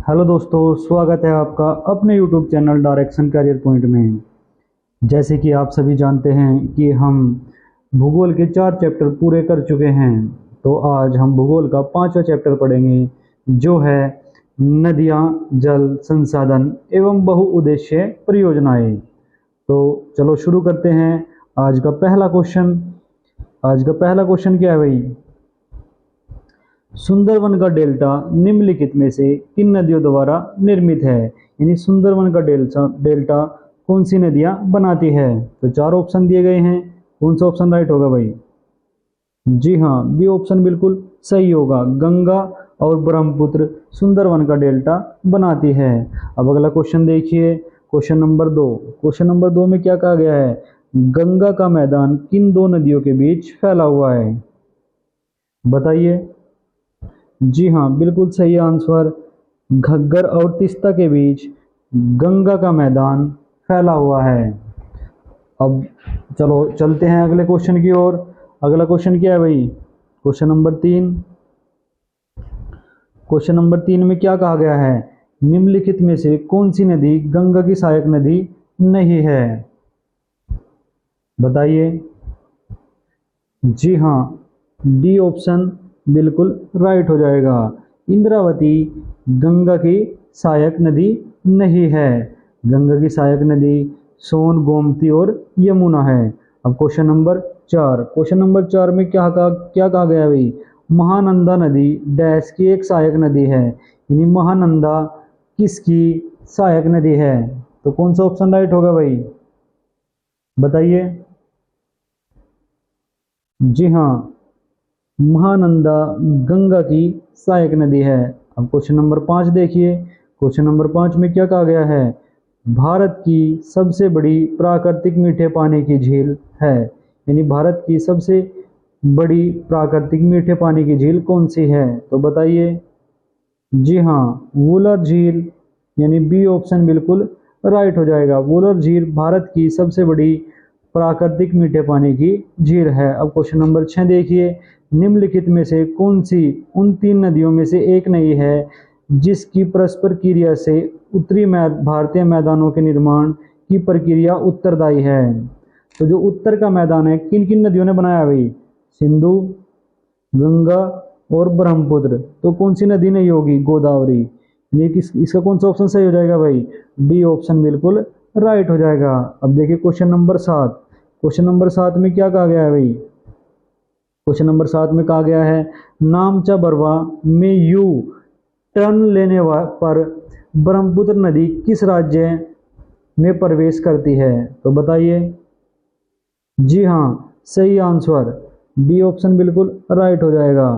Hello दोस्तों, स्वागत है आपका अपने YouTube channel direction career point में। जैसे कि आप सभी जानते हैं कि हम भूगोल के 4 चैप्टर पूरे कर चुके हैं, तो आज हम भूगोल का 5वां चैप्टर पढ़ेंगे, जो है नदियाँ, जल संसाधन एवं बहुउद्देशीय परियोजनाएं। तो चलो शुरू करते हैं। आज का पहला क्वेश्चन क्या है भाई? सुंदरवन का डेल्टा निम्नलिखित में से किन नदियों द्वारा निर्मित है? यानी सुंदरवन का डेल्टा कौन सी नदियां बनाती है? तो 4 ऑप्शन दिए गए हैं, कौन सा ऑप्शन राइट होगा भाई? जी हाँ, बी ऑप्शन बिल्कुल सही होगा। गंगा और ब्रह्मपुत्र सुंदरवन का डेल्टा बनाती है। अब अगला क्वेश्चन देखिए, क्वेश्चन नंबर 2 में क्या कहा गया है? गंगा का मैदान किन दो नदियों के बीच फैला हुआ है? बताइए। जी हाँ, बिल्कुल सही आंसर। घग्गर और तीस्ता के बीच गंगा का मैदान फैला हुआ है। अब चलो चलते हैं अगले क्वेश्चन की ओर। अगला क्वेश्चन क्या है भाई? क्वेश्चन नंबर 3 में क्या कहा गया है? निम्नलिखित में से कौन सी नदी गंगा की सहायक नदी नहीं है? बताइए। जी हाँ, डी ऑप्शन बिल्कुल राइट हो जाएगा। इंद्रावती गंगा की सहायक नदी नहीं है। गंगा की सहायक नदी सोन, गोमती और यमुना है। अब क्वेश्चन नंबर 4 में क्या कहा गया है भाई? महानंदा नदी डैश की एक सहायक नदी है। यानी महानंदा किसकी सहायक नदी है? तो कौन सा ऑप्शन राइट होगा भाई? बताइए। जी हाँ, महानंदा गंगा की सहायक नदी है। अब क्वेश्चन नंबर 5 देखिए। क्वेश्चन नंबर 5 में क्या कहा गया है? भारत की सबसे बड़ी प्राकृतिक मीठे पानी की झील है। यानी भारत की सबसे बड़ी प्राकृतिक मीठे पानी की झील कौन सी है? तो बताइए। जी हाँ, वुलर झील। यानी बी ऑप्शन बिल्कुल राइट हो जाएगा। वुलर झील भारत की सबसे बड़ी प्राकृतिक मीठे पानी की झील है। अब क्वेश्चन नंबर 6 देखिए। निम्नलिखित में से कौन सी उन 3 नदियों में से एक नहीं है जिसकी परस्पर क्रिया से उत्तरी भारतीय मैदानों के निर्माण की प्रक्रिया उत्तरदायी है? तो जो उत्तर का मैदान है, किन किन नदियों ने बनाया भाई? सिंधु, गंगा और ब्रह्मपुत्र। तो कौन सी नदी नहीं होगी? गोदावरी। ये इसका कौन सा ऑप्शन सही हो जाएगा भाई? डी ऑप्शन बिल्कुल राइट हो जाएगा। अब देखिए क्वेश्चन नंबर 7 में क्या कहा गया है भाई? क्वेश्चन नंबर 7 में कहा गया है, नामचा बरवा में यू टर्न लेने पर ब्रह्मपुत्र नदी किस राज्य में प्रवेश करती है? तो बताइए। जी हाँ, सही आंसर। बी ऑप्शन बिल्कुल राइट हो जाएगा।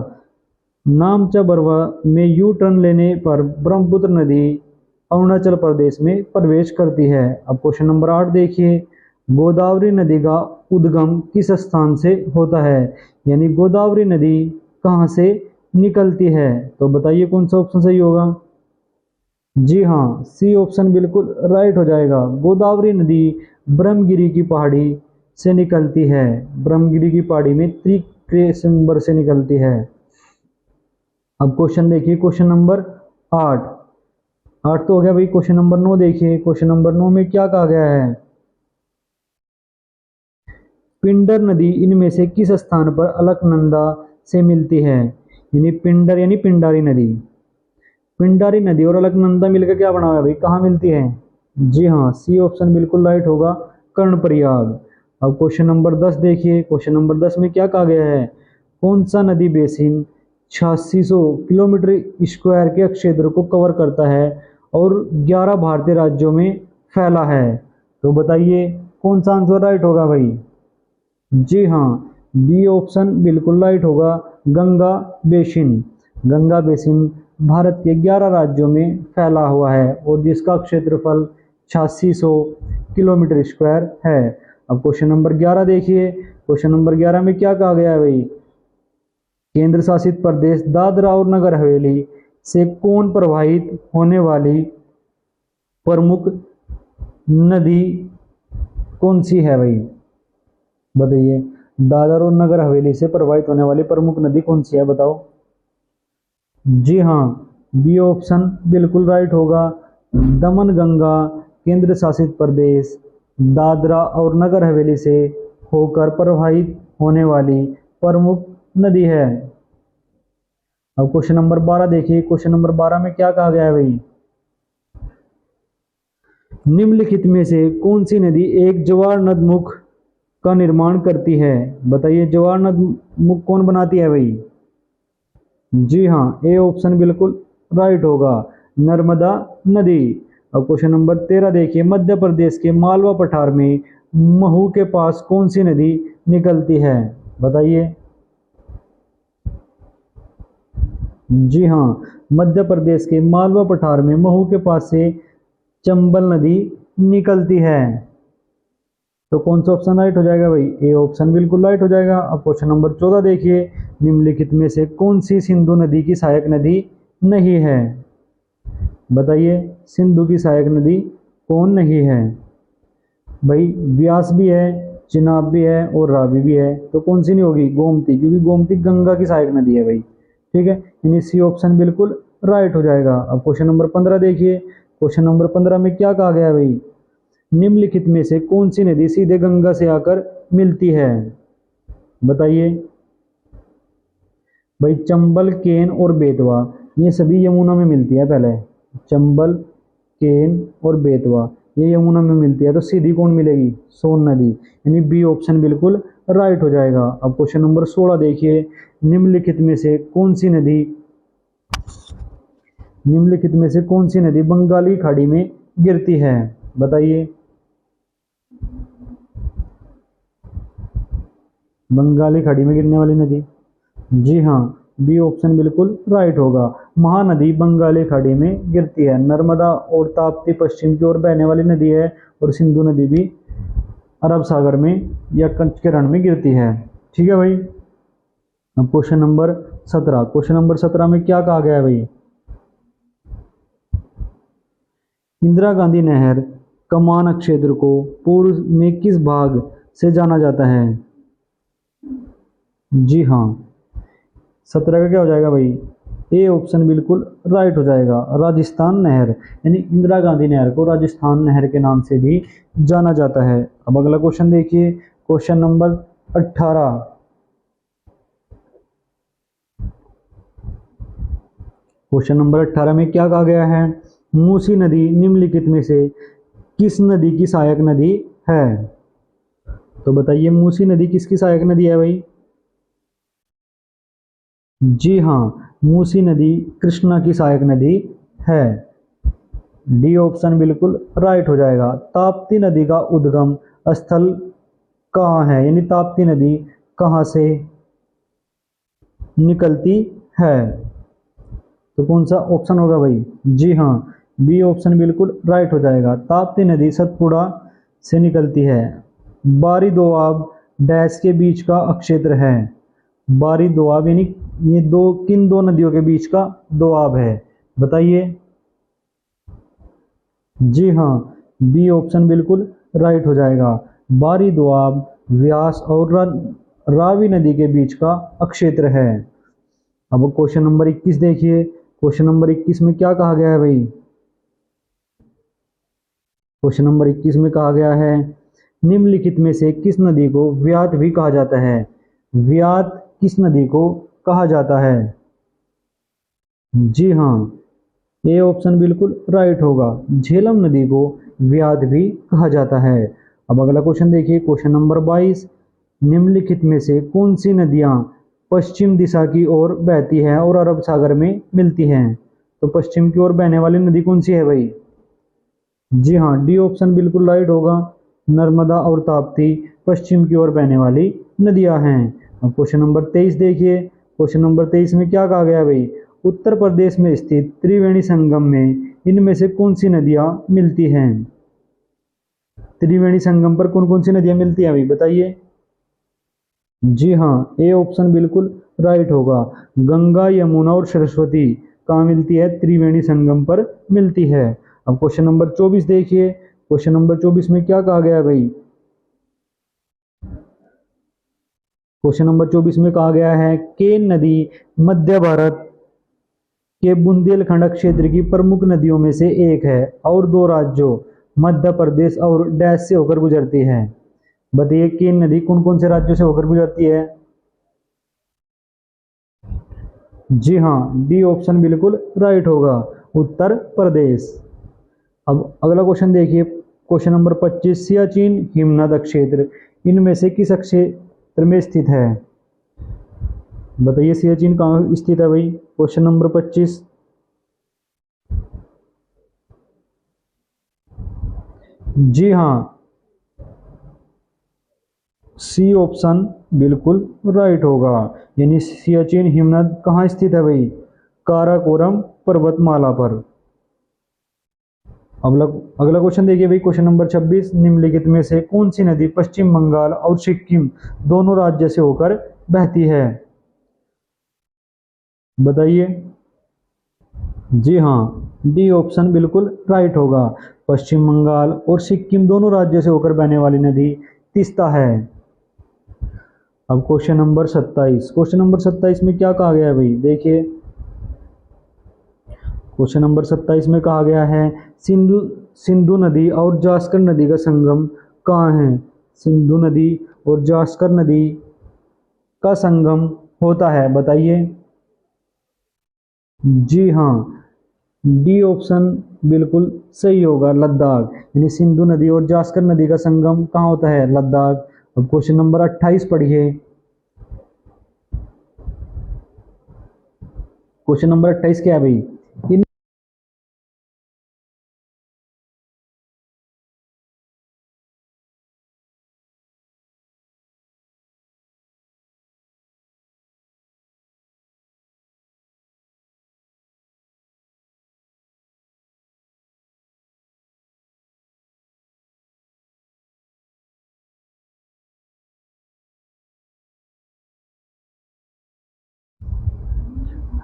नामचा बरवा में यू टर्न लेने पर ब्रह्मपुत्र नदी अरुणाचल प्रदेश में प्रवेश करती है। अब क्वेश्चन नंबर 8 देखिए। गोदावरी नदी का उद्गम किस स्थान से होता है? यानी गोदावरी नदी कहाँ से निकलती है? तो बताइए कौन सा ऑप्शन सही होगा? जी हाँ, सी ऑप्शन बिल्कुल राइट हो जाएगा। गोदावरी नदी ब्रह्मगिरी की पहाड़ी से निकलती है। ब्रह्मगिरी की पहाड़ी में त्रिक्रैम्बर से निकलती है। अब क्वेश्चन देखिए, क्वेश्चन नंबर 8 8 तो हो गया भाई। क्वेश्चन नंबर 9 देखिए। क्वेश्चन नंबर 9 में क्या कहा गया है? पिंडर नदी इनमें से किस स्थान पर अलकनंदा से मिलती है? यानी पिंडर यानी पिंडारी नदी और अलकनंदा मिलकर क्या बना हुआ है भाई? कहाँ मिलती है? जी हाँ, सी ऑप्शन बिल्कुल राइट होगा, कर्णप्रयाग। अब क्वेश्चन नंबर 10 देखिए। क्वेश्चन नंबर 10 में क्या कहा गया है? कौन सा नदी बेसिन 8600 किलोमीटर स्क्वायर के क्षेत्र को कवर करता है और 11 भारतीय राज्यों में फैला है? तो बताइए कौन सा आंसर राइट होगा भाई? जी हाँ, बी ऑप्शन बिल्कुल राइट होगा, गंगा बेसिन। गंगा बेसिन भारत के 11 राज्यों में फैला हुआ है और जिसका क्षेत्रफल 8600 किलोमीटर स्क्वायर है। अब क्वेश्चन नंबर 11 देखिए। क्वेश्चन नंबर 11 में क्या कहा गया है भाई? केंद्र शासित प्रदेश दादरा और नगर हवेली से कौन प्रवाहित होने वाली प्रमुख नदी कौन सी है भाई? बताइए। दादर और नगर हवेली से प्रवाहित होने वाली प्रमुख नदी कौन सी है? बताओ। जी हाँ, बी ऑप्शन बिल्कुल राइट होगा। दमन गंगा केंद्र शासित प्रदेश दादरा और नगर हवेली से होकर प्रवाहित होने वाली प्रमुख नदी है। अब क्वेश्चन नंबर 12 देखिए। क्वेश्चन नंबर 12 में क्या कहा गया है भाई? निम्नलिखित में से कौन सी नदी एक जवार नद मुख का निर्माण करती है? बताइए, जवार नद मुख कौन बनाती है भाई? जी हाँ, ए ऑप्शन बिल्कुल राइट होगा, नर्मदा नदी। अब क्वेश्चन नंबर 13 देखिए। मध्य प्रदेश के मालवा पठार में महू के पास कौन सी नदी निकलती है? बताइए। जी हाँ, मध्य प्रदेश के मालवा पठार में महू के पास से चंबल नदी निकलती है। तो कौन सा ऑप्शन राइट हो जाएगा भाई? ए ऑप्शन बिल्कुल राइट हो जाएगा। अब क्वेश्चन नंबर 14 देखिए। निम्नलिखित में से कौन सी सिंधु नदी की सहायक नदी नहीं है? बताइए, सिंधु की सहायक नदी कौन नहीं है? भाई व्यास भी है, चिनाब भी है और रावी भी है, तो कौन सी नहीं होगी? गोमती, क्योंकि गोमती गंगा की सहायक नदी है भाई। ठीक है, यानी सी ऑप्शन बिल्कुल राइट हो जाएगा। अब क्वेश्चन नंबर 15 देखिए। क्वेश्चन नंबर 15 में क्या कहा गया है भाई? निम्नलिखित में से कौन सी नदी सीधे गंगा से आकर मिलती है? बताइए। भाई चंबल, केन और बेतवा ये सभी यमुना में मिलती है। पहले चंबल, केन और बेतवा ये यमुना में मिलती है, तो सीधी कौन मिलेगी? सोन नदी, यानी बी ऑप्शन बिल्कुल राइट हो जाएगा। अब क्वेश्चन नंबर 16 देखिए। निम्नलिखित में से कौन सी नदी बंगाली खाड़ी में गिरती है? बताइए। बंगाली खाड़ी में गिरने वाली नदी, जी हाँ, बी ऑप्शन बिल्कुल राइट होगा। महानदी बंगाली खाड़ी में गिरती है। नर्मदा और ताप्ती पश्चिम की ओर बहने वाली नदी है और सिंधु नदी भी अरब सागर में या कंचकरण में गिरती है। ठीक है भाई। अब क्वेश्चन नंबर 17। क्वेश्चन नंबर 17 में क्या कहा गया है भाई? इंदिरा गांधी नहर कमान क्षेत्र को पूर्व में किस भाग से जाना जाता है? जी हाँ, 17 का क्या हो जाएगा भाई? ए ऑप्शन बिल्कुल राइट हो जाएगा, राजस्थान नहर। यानी इंदिरा गांधी नहर को राजस्थान नहर के नाम से भी जाना जाता है। अब अगला क्वेश्चन देखिए। Question number 18। क्वेश्चन नंबर 18 में क्या कहा गया है? मूसी नदी निम्नलिखित में से किस नदी की सहायक नदी है? तो बताइए, मूसी नदी किसकी सहायक नदी है भाई? जी हाँ, मूसी नदी कृष्णा की सहायक नदी है। डी ऑप्शन बिल्कुल राइट हो जाएगा। ताप्ती नदी का उद्गम स्थल कहाँ है? यानी ताप्ती नदी कहाँ से निकलती है? तो कौन सा ऑप्शन होगा भाई? जी हाँ, बी ऑप्शन बिल्कुल राइट हो जाएगा। ताप्ती नदी सतपुड़ा से निकलती है। बारी दोआब डैश के बीच का अक्षेत्र है। बारी दोआब यानी ये किन दो नदियों के बीच का दोआब है? बताइए। जी हाँ, बी ऑप्शन बिल्कुल राइट हो जाएगा। बारी दोआब व्यास और रावी नदी के बीच का अक्षेत्र है। अब क्वेश्चन नंबर 21 देखिए। क्वेश्चन नंबर 21 में क्या कहा गया है भाई? क्वेश्चन नंबर 21 में कहा गया है, निम्नलिखित में से किस नदी को व्यात भी कहा जाता है? व्यात किस नदी को कहा जाता है? जी हाँ, ये ऑप्शन बिल्कुल राइट होगा। झेलम नदी को व्यात भी कहा जाता है। अब अगला क्वेश्चन देखिए। Question number 22। निम्नलिखित में से कौन सी नदियां पश्चिम दिशा की ओर बहती है और अरब सागर में मिलती हैं? तो पश्चिम की ओर बहने वाली नदी कौन सी है भाई? जी हाँ, डी ऑप्शन बिल्कुल राइट होगा। नर्मदा और ताप्ती पश्चिम की ओर बहने वाली नदियां हैं। अब क्वेश्चन नंबर 23 देखिए। क्वेश्चन नंबर 23 में क्या कहा गया भाई? उत्तर प्रदेश में स्थित त्रिवेणी संगम में इनमें से कौन सी नदियां मिलती हैं? त्रिवेणी संगम पर कौन कौन सी नदियां मिलती हैं भाई? बताइए। जी हाँ, ए ऑप्शन बिल्कुल राइट होगा। गंगा, यमुना और सरस्वती कहाँ मिलती है? त्रिवेणी संगम पर मिलती है। अब क्वेश्चन नंबर 24 देखिए। क्वेश्चन नंबर 24 में क्या कहा गया है भाई? क्वेश्चन नंबर 24 में कहा गया है, केन नदी मध्य भारत के बुंदेलखंड क्षेत्र की प्रमुख नदियों में से एक है और दो राज्यों मध्य प्रदेश और डैश से होकर गुजरती है। बताइए केन नदी कौन कौन से राज्यों से होकर गुजरती है? जी हाँ, डी ऑप्शन बिल्कुल राइट होगा, उत्तर प्रदेश। अब अगला क्वेश्चन देखिए, क्वेश्चन नंबर 25, सियाचिन हिमनद क्षेत्र इनमें से किस क्षेत्र में स्थित है? बताइए सियाचिन कहाँ स्थित है भाई? Question number 25। जी हाँ, सी ऑप्शन बिल्कुल राइट होगा, यानी सियाचिन हिमनद कहाँ स्थित है भाई? काराकोरम पर्वतमाला पर। अगला क्वेश्चन देखिए भाई, क्वेश्चन नंबर 26, निम्नलिखित में से कौन सी नदी पश्चिम बंगाल और सिक्किम दोनों राज्य से होकर बहती है? बताइए। जी हाँ, डी ऑप्शन बिल्कुल राइट होगा, पश्चिम बंगाल और सिक्किम दोनों राज्य से होकर बहने वाली नदी तीस्ता है। अब क्वेश्चन नंबर 27, क्वेश्चन नंबर 27 में क्या कहा गया है भाई? देखिए क्वेश्चन नंबर 27 में कहा गया है सिंधु सिंधु नदी और जास्कर नदी का संगम कहाँ है? सिंधु नदी और जास्कर नदी का संगम होता है, बताइए। जी हाँ, डी ऑप्शन बिल्कुल सही होगा, लद्दाख, यानी सिंधु नदी और जास्कर नदी का संगम कहाँ होता है? लद्दाख। अब क्वेश्चन नंबर 28 पढ़िए, क्वेश्चन नंबर 28 क्या है भाई?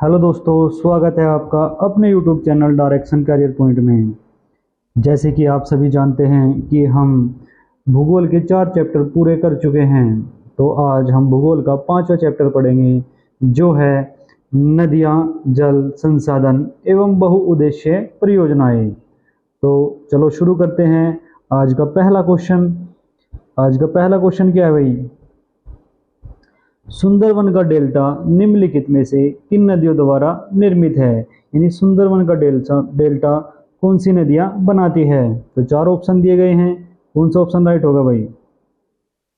हेलो दोस्तों, स्वागत है आपका अपने YouTube channel direction career point में। जैसे कि आप सभी जानते हैं कि हम भूगोल के 4 चैप्टर पूरे कर चुके हैं, तो आज हम भूगोल का 5वां चैप्टर पढ़ेंगे, जो है नदियाँ, जल संसाधन एवं बहुउद्देशीय परियोजनाएं। तो चलो शुरू करते हैं। आज का पहला क्वेश्चन क्या है भाई? सुंदरवन का डेल्टा निम्नलिखित में से किन नदियों द्वारा निर्मित है? यानी सुंदरवन का डेल्टा कौन सी नदियां बनाती है? तो 4 ऑप्शन दिए गए हैं, कौन सा ऑप्शन राइट होगा भाई?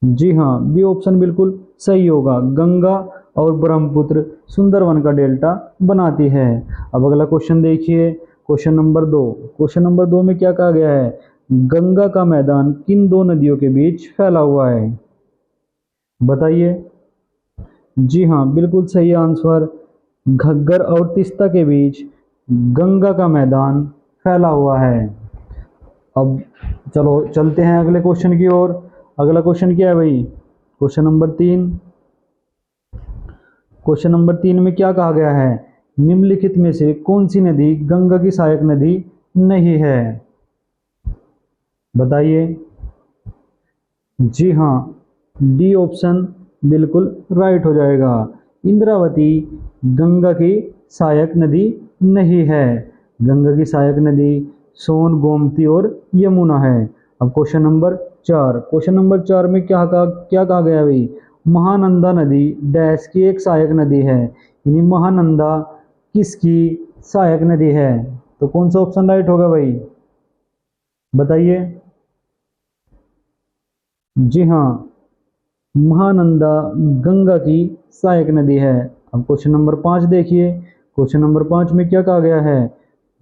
जी हाँ, बी ऑप्शन बिल्कुल सही होगा, गंगा और ब्रह्मपुत्र सुंदरवन का डेल्टा बनाती है। अब अगला क्वेश्चन देखिए, क्वेश्चन नंबर 2। क्वेश्चन नंबर 2 में क्या कहा गया है? गंगा का मैदान किन दो नदियों के बीच फैला हुआ है? बताइए। जी हाँ, बिल्कुल सही आंसर, घग्गर और तीस्ता के बीच गंगा का मैदान फैला हुआ है। अब चलो चलते हैं अगले क्वेश्चन की ओर। अगला क्वेश्चन क्या है भाई? Question number 3। क्वेश्चन नंबर 3 में क्या कहा गया है? निम्नलिखित में से कौन सी नदी गंगा की सहायक नदी नहीं है? बताइए। जी हाँ, डी ऑप्शन बिल्कुल राइट हो जाएगा, इंद्रावती गंगा की सहायक नदी नहीं है। गंगा की सहायक नदी सोन, गोमती और यमुना है। अब क्वेश्चन नंबर 4। क्वेश्चन नंबर 4 में क्या कहा गया भाई? महानंदा नदी डैश की एक सहायक नदी है, यानी महानंदा किसकी सहायक नदी है? तो कौन सा ऑप्शन राइट होगा भाई? बताइए। जी हाँ, महानंदा गंगा की सहायक नदी है। अब क्वेश्चन नंबर 5 देखिए, क्वेश्चन नंबर 5 में क्या कहा गया है?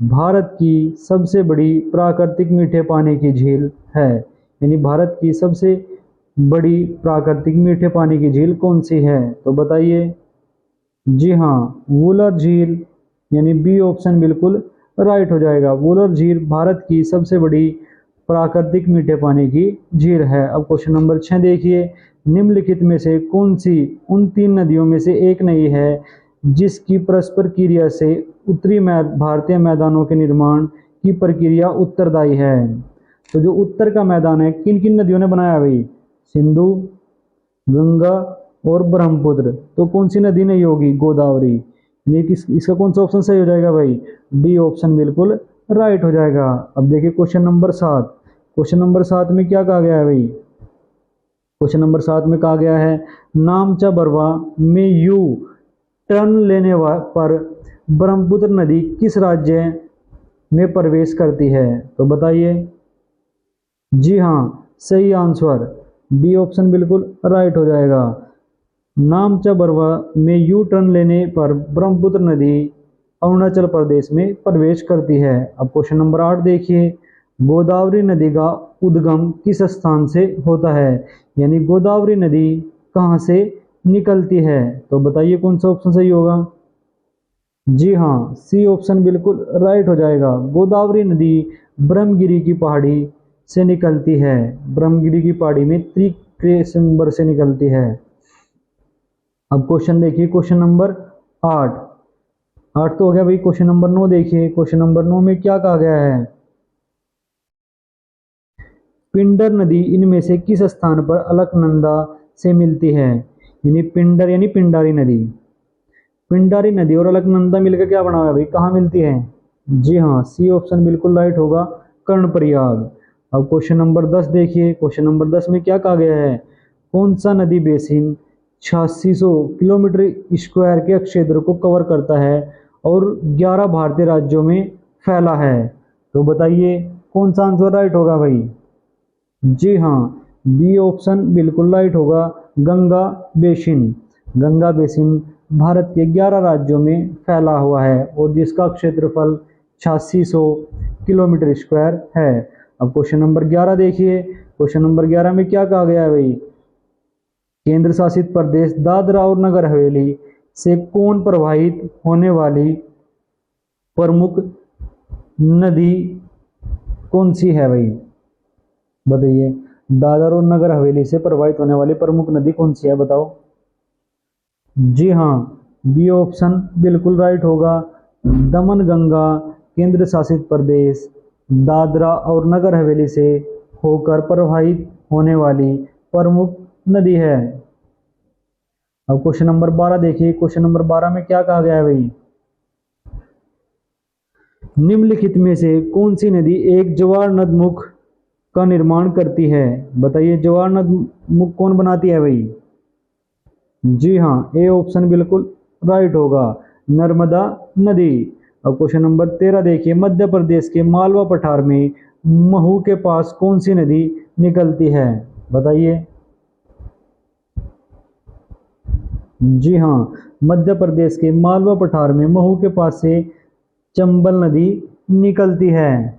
भारत की सबसे बड़ी प्राकृतिक मीठे पानी की झील है, यानी भारत की सबसे बड़ी प्राकृतिक मीठे पानी की झील कौन सी है? तो बताइए। जी हाँ, वुलर झील, यानी बी ऑप्शन बिल्कुल राइट हो जाएगा, वुलर झील भारत की सबसे बड़ी प्राकृतिक मीठे पानी की झील है। अब क्वेश्चन नंबर 6 देखिए, निम्नलिखित में से कौन सी उन 3 नदियों में से एक नहीं है जिसकी परस्पर क्रिया से उत्तरी भारतीय मैदानों के निर्माण की प्रक्रिया उत्तरदायी है? तो जो उत्तर का मैदान है किन किन नदियों ने बनाया भाई? सिंधु, गंगा और ब्रह्मपुत्र। तो कौन सी नदी नहीं होगी? गोदावरी, ये इसका कौन सा ऑप्शन सही हो जाएगा भाई? डी ऑप्शन बिल्कुल राइट हो जाएगा। अब देखिए क्वेश्चन नंबर 7। क्वेश्चन नंबर 7 में क्या कहा गया है भाई? क्वेश्चन नंबर 7 में कहा गया है नामचा बरवा में यू टर्न लेने पर ब्रह्मपुत्र नदी किस राज्य में प्रवेश करती है? तो बताइए। जी हाँ, सही आंसर बी ऑप्शन बिल्कुल राइट हो जाएगा। नामचा बरवा में यू टर्न लेने पर ब्रह्मपुत्र नदी अरुणाचल प्रदेश में प्रवेश करती है। अब क्वेश्चन नंबर 8 देखिए, गोदावरी नदी का उद्गम किस स्थान से होता है? यानी गोदावरी नदी कहाँ से निकलती है? तो बताइए कौन सा ऑप्शन सही होगा? जी हाँ, सी ऑप्शन बिल्कुल राइट हो जाएगा। गोदावरी नदी ब्रह्मगिरी की पहाड़ी से निकलती है। ब्रह्मगिरी की पहाड़ी में त्रिकृष्णबर से निकलती है। अब क्वेश्चन देखिए, क्वेश्चन नंबर 8। 8 तो हो गया भाई। क्वेश्चन नंबर 9 देखिए। क्वेश्चन नंबर 9 में क्या कहा गया है? पिंडर नदी इनमें से किस स्थान पर अलकनंदा से मिलती है? यानी पिंडर यानी पिंडारी नदी। पिंडारी नदी और अलकनंदा मिलकर क्या बना हुआ है भाई? कहाँ मिलती है? जी हाँ, सी ऑप्शन बिल्कुल राइट होगा, कर्णप्रयाग। अब क्वेश्चन नंबर 10 देखिए। क्वेश्चन नंबर 10 में क्या कहा गया है? कौन सा नदी बेसिन 8600 किलोमीटर स्क्वायर के क्षेत्र को कवर करता है और 11 भारतीय राज्यों में फैला है? तो बताइए कौन सा आंसर राइट होगा भाई? जी हाँ, बी ऑप्शन बिल्कुल राइट होगा, गंगा बेसिन। गंगा बेसिन भारत के 11 राज्यों में फैला हुआ है और जिसका क्षेत्रफल 8600 किलोमीटर स्क्वायर है। अब क्वेश्चन नंबर 11 देखिए। क्वेश्चन नंबर 11 में क्या कहा गया है भाई? केंद्र शासित प्रदेश दादरा और नगर हवेली से कौन प्रवाहित होने वाली प्रमुख नदी कौन सी है भाई? बताइए, दादर और नगर हवेली से प्रवाहित होने वाली प्रमुख नदी कौन सी है? बताओ। जी हाँ, बी ऑप्शन बिल्कुल राइट होगा, दमन गंगा केंद्र शासित प्रदेश दादरा और नगर हवेली से होकर प्रवाहित होने वाली प्रमुख नदी है। अब क्वेश्चन नंबर 12 देखिए। क्वेश्चन नंबर 12 में क्या कहा गया है भाई? निम्नलिखित में से कौन सी नदी एक जवार नदमुख का निर्माण करती है? बताइए, जवार नदमुख कौन बनाती है भाई? जी हाँ, ए ऑप्शन बिल्कुल राइट होगा, नर्मदा नदी। अब क्वेश्चन नंबर 13 देखिए। मध्य प्रदेश के मालवा पठार में महू के पास कौन सी नदी निकलती है? बताइए। जी हाँ, मध्य प्रदेश के मालवा पठार में महू के पास से चंबल नदी निकलती है।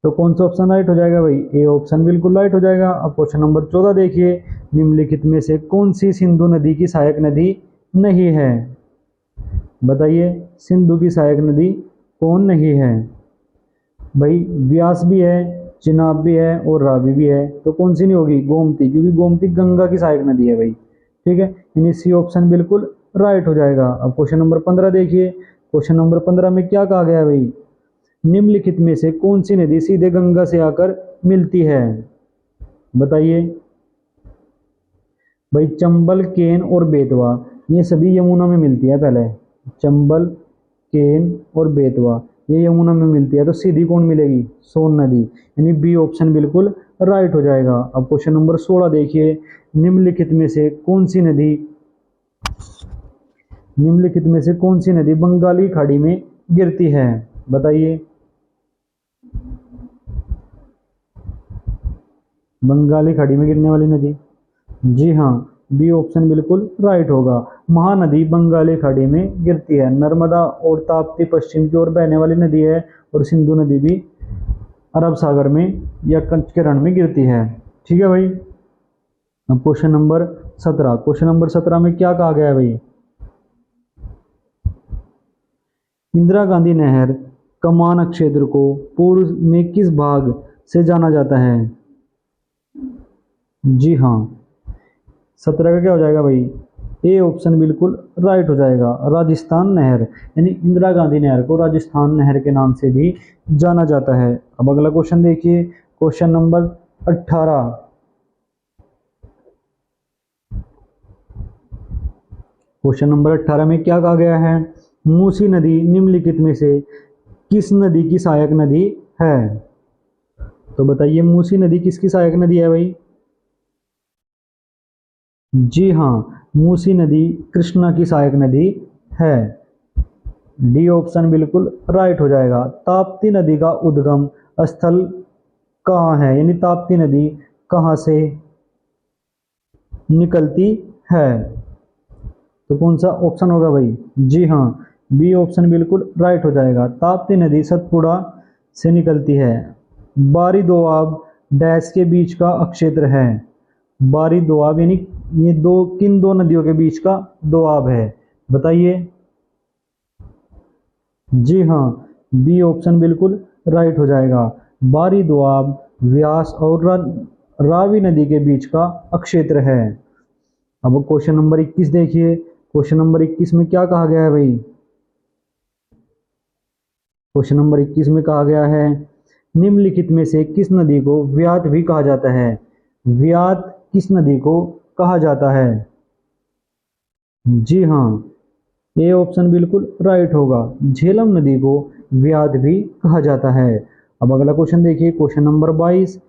तो कौन सा ऑप्शन राइट हो जाएगा भाई? ए ऑप्शन बिल्कुल राइट हो जाएगा। अब क्वेश्चन नंबर 14 देखिए। निम्नलिखित में से कौन सी सिंधु नदी की सहायक नदी नहीं है? बताइए, सिंधु की सहायक नदी कौन नहीं है भाई? व्यास भी है, चिनाब भी है और रावी भी है। तो कौन सी नहीं होगी? गोमती, क्योंकि गोमती गंगा की सहायक नदी है भाई। ठीक है, यानी सी ऑप्शन बिल्कुल राइट हो जाएगा। अब क्वेश्चन नंबर 15 देखिए। क्वेश्चन नंबर 15 में क्या कहा गया है भाई? निम्नलिखित में से कौन सी नदी सीधे गंगा से आकर मिलती है? बताइए भाई। चंबल, केन और बेतवा ये सभी यमुना में मिलती है। पहले चंबल, केन और बेतवा ये यमुना में मिलती है, तो सीधी कौन मिलेगी? सोन नदी, यानी बी ऑप्शन बिल्कुल राइट हो जाएगा। अब क्वेश्चन नंबर 16 देखिए। निम्नलिखित में से कौन सी नदी बंगाली खाड़ी में गिरती है? बताइए। बंगाली खाड़ी में गिरने वाली नदी, जी हाँ, बी ऑप्शन बिल्कुल राइट होगा, महानदी बंगाली खाड़ी में गिरती है। नर्मदा और ताप्ती पश्चिम की ओर बहने वाली नदी है और सिंधु नदी भी अरब सागर में या कच्चरण में गिरती है। ठीक है भाई। अब क्वेश्चन नंबर 17। क्वेश्चन नंबर 17 में क्या कहा गया है भाई? इंदिरा गांधी नहर कमान क्षेत्र को पूर्व में किस भाग से जाना जाता है? जी हाँ, 17 का क्या हो जाएगा भाई? ए ऑप्शन बिल्कुल राइट हो जाएगा, राजस्थान नहर। यानी इंदिरा गांधी नहर को राजस्थान नहर के नाम से भी जाना जाता है। अब अगला क्वेश्चन देखिए। Question number 18। क्वेश्चन नंबर 18 में क्या कहा गया है? मूसी नदी निम्नलिखित में से किस नदी की सहायक नदी है? तो बताइए मूसी नदी किसकी सहायक नदी है भाई? जी हाँ, मूसी नदी कृष्णा की सहायक नदी है। डी ऑप्शन बिल्कुल राइट हो जाएगा। ताप्ती नदी का उद्गम स्थल कहाँ है, यानी ताप्ती नदी कहाँ से निकलती है? तो कौन सा ऑप्शन होगा भाई? जी हाँ, बी ऑप्शन बिल्कुल राइट हो जाएगा। ताप्ती नदी सतपुड़ा से निकलती है। बारी दोआब डैश के बीच का अक्षेत्र है। बारी दोआब यानी ये किन दो नदियों के बीच का दोआब है? बताइए। जी हाँ, बी ऑप्शन बिल्कुल राइट हो जाएगा। बारी दोआब व्यास और रावी नदी के बीच का अक्षेत्र है। अब क्वेश्चन नंबर 21 देखिए। क्वेश्चन नंबर 21 में क्या कहा गया है भाई? क्वेश्चन नंबर 21 में कहा गया है निम्नलिखित में से किस नदी को व्यात भी कहा जाता है? व्यात किस नदी को कहा जाता है? जी हाँ, ये ऑप्शन बिल्कुल राइट होगा। झेलम नदी को व्यात भी कहा जाता है। अब अगला क्वेश्चन देखिए। क्वेश्चन नंबर 22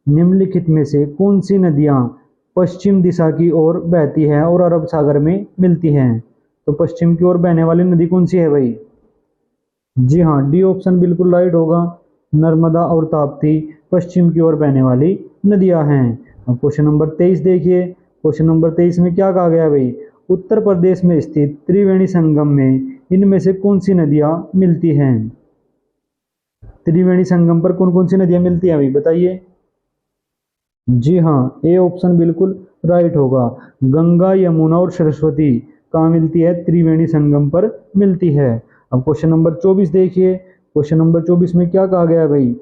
निम्नलिखित में से कौन सी नदियां पश्चिम दिशा की ओर बहती है और अरब सागर में मिलती हैं? तो पश्चिम की ओर बहने वाली नदी कौन सी है भाई? जी हाँ, डी ऑप्शन बिल्कुल राइट होगा। नर्मदा और ताप्ती पश्चिम की ओर बहने वाली नदियां हैं। अब क्वेश्चन नंबर 23 देखिए। क्वेश्चन नंबर 23 में क्या कहा गया भाई? उत्तर प्रदेश में स्थित त्रिवेणी संगम में इनमें से कौन सी नदियां मिलती हैं? त्रिवेणी संगम पर कौन कौन सी नदियां मिलती हैं भाई? बताइए। जी हाँ, ए ऑप्शन बिल्कुल राइट होगा। गंगा, यमुना और सरस्वती कहाँ मिलती है? त्रिवेणी संगम पर मिलती है। अब क्वेश्चन नंबर 24 देखिए। क्वेश्चन नंबर 24 में क्या कहा गया है भाई?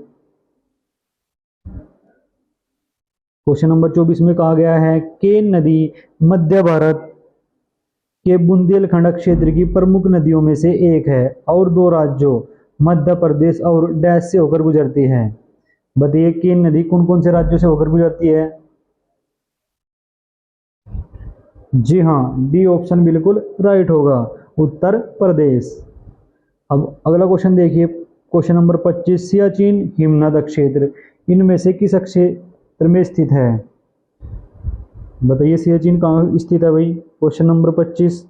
क्वेश्चन नंबर 24 में कहा गया है केन नदी मध्य भारत के बुंदेलखंड क्षेत्र की प्रमुख नदियों में से एक है और दो राज्यों मध्य प्रदेश और डैश से होकर गुजरती है। बताइए केन नदी कौन कौन से राज्यों से होकर गुजरती है? जी हाँ, डी ऑप्शन बिल्कुल राइट होगा। उत्तर प्रदेश। अब अगला क्वेश्चन देखिए। क्वेश्चन नंबर 25 सियाचिन हिमनद क्षेत्र इनमें से किस क्षेत्र में स्थित है? बताइए सियाचिन कहाँ स्थित है भाई? Question number 25।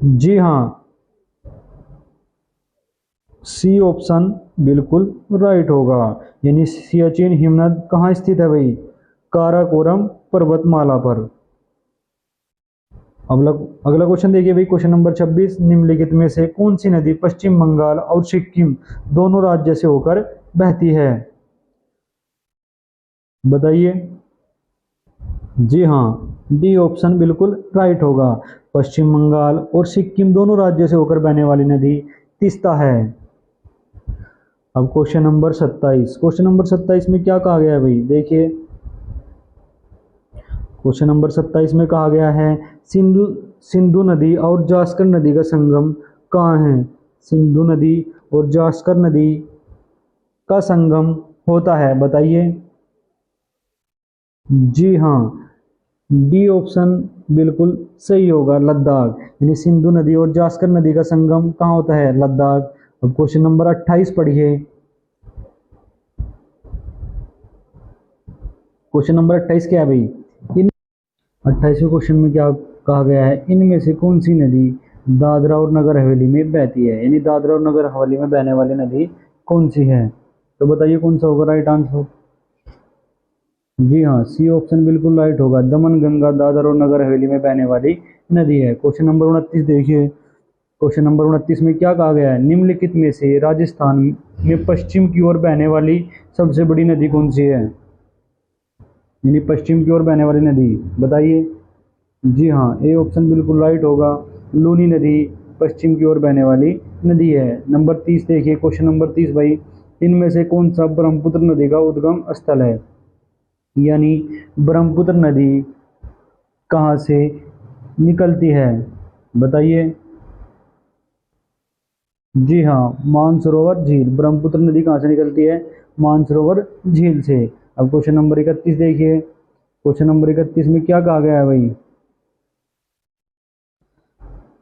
जी हाँ, सी ऑप्शन बिल्कुल राइट होगा। यानी सियाचिन हिमनद कहाँ स्थित है भाई? काराकोरम पर्वतमाला पर। अगला अगला क्वेश्चन देखिए भाई। क्वेश्चन नंबर 26 निम्नलिखित में से कौन सी नदी पश्चिम बंगाल और सिक्किम दोनों राज्य से होकर बहती है? बताइए। जी हाँ, डी ऑप्शन बिल्कुल राइट होगा। पश्चिम बंगाल और सिक्किम दोनों राज्यों से होकर बहने वाली नदी तीस्ता है। अब क्वेश्चन नंबर 27। क्वेश्चन नंबर 27 में क्या कहा गया है भाई? देखिए। क्वेश्चन नंबर 27 में कहा गया है सिंधु सिंधु नदी और जास्कर नदी का संगम कहाँ है? सिंधु नदी और जास्कर नदी का संगम होता है। बताइए। जी हाँ, डी ऑप्शन बिल्कुल सही होगा। लद्दाख। यानी सिंधु नदी और जास्कर नदी का संगम कहाँ होता है? लद्दाख। अब क्वेश्चन नंबर 28 पढ़िए। क्वेश्चन नंबर 28 क्या है भाई? इन 28वें क्वेश्चन में क्या कहा गया है? इनमें से कौन सी नदी दादरा और नगर हवेली में बहती है? यानी दादरा और नगर हवेली में बहने वाली नदी कौन सी है? तो बताइए कौन सा होगा राइट आंसर? जी हाँ, सी ऑप्शन बिल्कुल राइट होगा। दमन गंगा दादर और नगर हवेली में बहने वाली नदी है। क्वेश्चन नंबर 29 देखिए। क्वेश्चन नंबर 29 में क्या कहा गया है? निम्नलिखित में से राजस्थान में पश्चिम की ओर बहने वाली सबसे बड़ी नदी कौन सी है? यानी पश्चिम की ओर बहने वाली नदी बताइए। जी हाँ, ए ऑप्शन बिल्कुल राइट होगा। लूनी नदी पश्चिम की ओर बहने वाली नदी है। नंबर 30 देखिए। क्वेश्चन नंबर 30 भाई, इनमें से कौन सा ब्रह्मपुत्र नदी का उद्गम स्थल है? यानी ब्रह्मपुत्र नदी कहाँ से निकलती है? बताइए। जी हाँ, मानसरोवर झील। ब्रह्मपुत्र नदी कहाँ से निकलती है? मानसरोवर झील से। अब क्वेश्चन नंबर 31 देखिए। क्वेश्चन नंबर 31 में क्या कहा गया है भाई,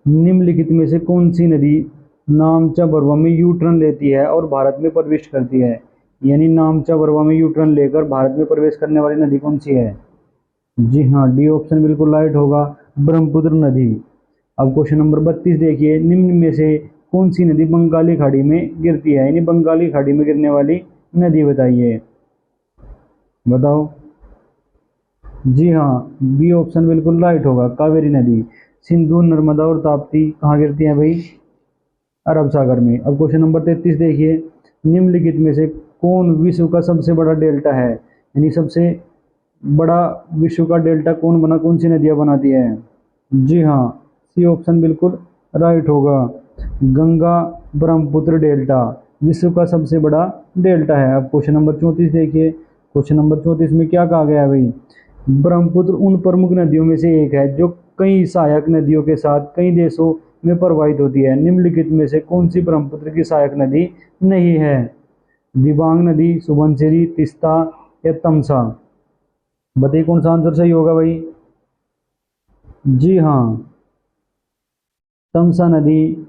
निम्नलिखित में से कौन सी नदी नामचा बरवा में यू टर्न लेती है और भारत में प्रवेश करती है। यानी नामचा बरवा में यू टर्न लेकर भारत में प्रवेश करने वाली नदी कौन सी है। जी हाँ, डी ऑप्शन बिल्कुल राइट होगा, ब्रह्मपुत्र नदी। अब क्वेश्चन नंबर 32 देखिए, निम्न में से कौन सी नदी बंगाली खाड़ी में गिरती है। यानी बंगाली खाड़ी में गिरने वाली नदी बताइए, बताओ। जी हाँ, बी ऑप्शन बिल्कुल राइट होगा, कावेरी नदी। सिंधु, नर्मदा और ताप्ती कहाँ गिरती हैं भाई, अरब सागर में। अब क्वेश्चन नंबर 33 देखिए, निम्नलिखित में से कौन विश्व का सबसे बड़ा डेल्टा है। यानी सबसे बड़ा विश्व का डेल्टा कौन बना, कौन सी नदियाँ बनाती है। जी हाँ, सी ऑप्शन बिल्कुल राइट होगा, गंगा ब्रह्मपुत्र डेल्टा विश्व का सबसे बड़ा डेल्टा है। अब क्वेश्चन नंबर 34 देखिए, क्वेश्चन नंबर 34 में क्या कहा गया है भाई, ब्रह्मपुत्र उन प्रमुख नदियों में से एक है जो कई सहायक नदियों के साथ कई देशों में प्रवाहित होती है। निम्नलिखित में से कौन सी ब्रह्मपुत्र की सहायक नदी नहीं है। दिबांग नदी, सुबनसिरी, तीस्ता या तमसा। बताइए कौन सा आंसर सही होगा भाई। जी हाँ, तमसा नदी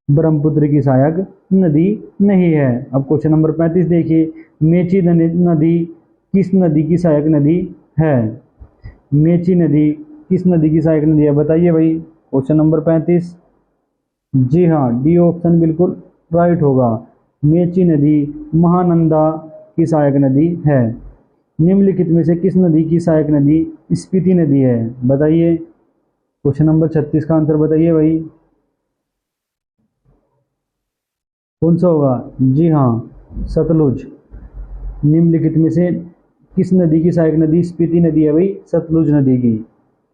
ब्रह्मपुत्र की सहायक नदी नहीं है। अब क्वेश्चन नंबर 35 देखिए, मेची नदी किस नदी की सहायक नदी है। मेची नदी किस नदी की सहायक नदी है बताइए भाई। क्वेश्चन नंबर 35, जी हाँ, डी ऑप्शन बिल्कुल राइट होगा, मेची नदी महानंदा की सहायक नदी है। निम्नलिखित में से किस नदी की सहायक नदी स्पीति नदी है बताइए। क्वेश्चन नंबर 36 का आंसर बताइए भाई, कौन सा होगा। जी हाँ, सतलुज। निम्नलिखित में से किस नदी की सहायक नदी स्पीति नदी है भाई, सतलुज नदी की।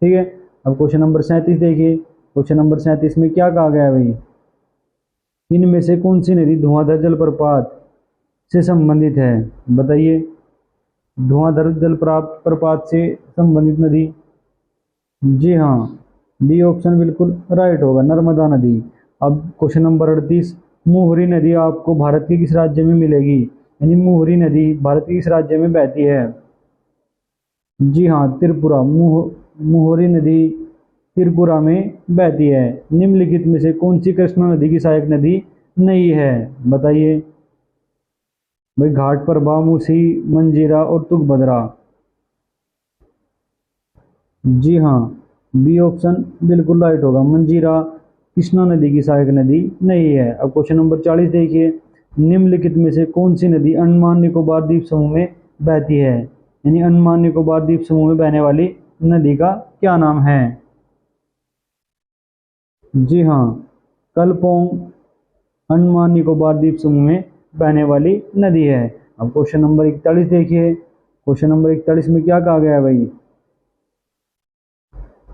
ठीक है। अब क्वेश्चन नंबर 37 देखिए, क्वेश्चन नंबर 37 में क्या कहा गया है भाई, इनमें से कौन सी नदी धुआंधार जलप्रपात से संबंधित है बताइए। धुआंधार जलप्रपात से संबंधित नदी, जी हाँ, डी ऑप्शन बिल्कुल राइट होगा, नर्मदा नदी। अब क्वेश्चन नंबर 38, मुहुरी नदी आपको भारत के किस राज्य में मिलेगी। यानी मुहुरी नदी भारत के किस राज्य में बहती है। जी हाँ, त्रिपुरा। मुहुरी नदी त्रिपुरा में बहती है। निम्नलिखित में से कौन सी कृष्णा नदी की सहायक नदी नहीं है बताइए भाई। घाट प्रभा, मूसी, मंजीरा और तुंगभद्रा। जी हाँ, बी ऑप्शन बिल्कुल राइट होगा, मंजीरा कृष्णा नदी की सहायक नदी नहीं है। अब क्वेश्चन नंबर 40 देखिए, निम्नलिखित में से कौन सी नदी अंडमान निकोबार द्वीप समूह में बहती है। यानी अंडमान निकोबार द्वीप समूह में बहने वाली नदी का क्या नाम है। जी हाँ, कलपोंग अंडमान निकोबार द्वीप समूह में बहने वाली नदी है। अब क्वेश्चन नंबर 41 देखिए, क्वेश्चन नंबर 41 में क्या कहा गया है भाई,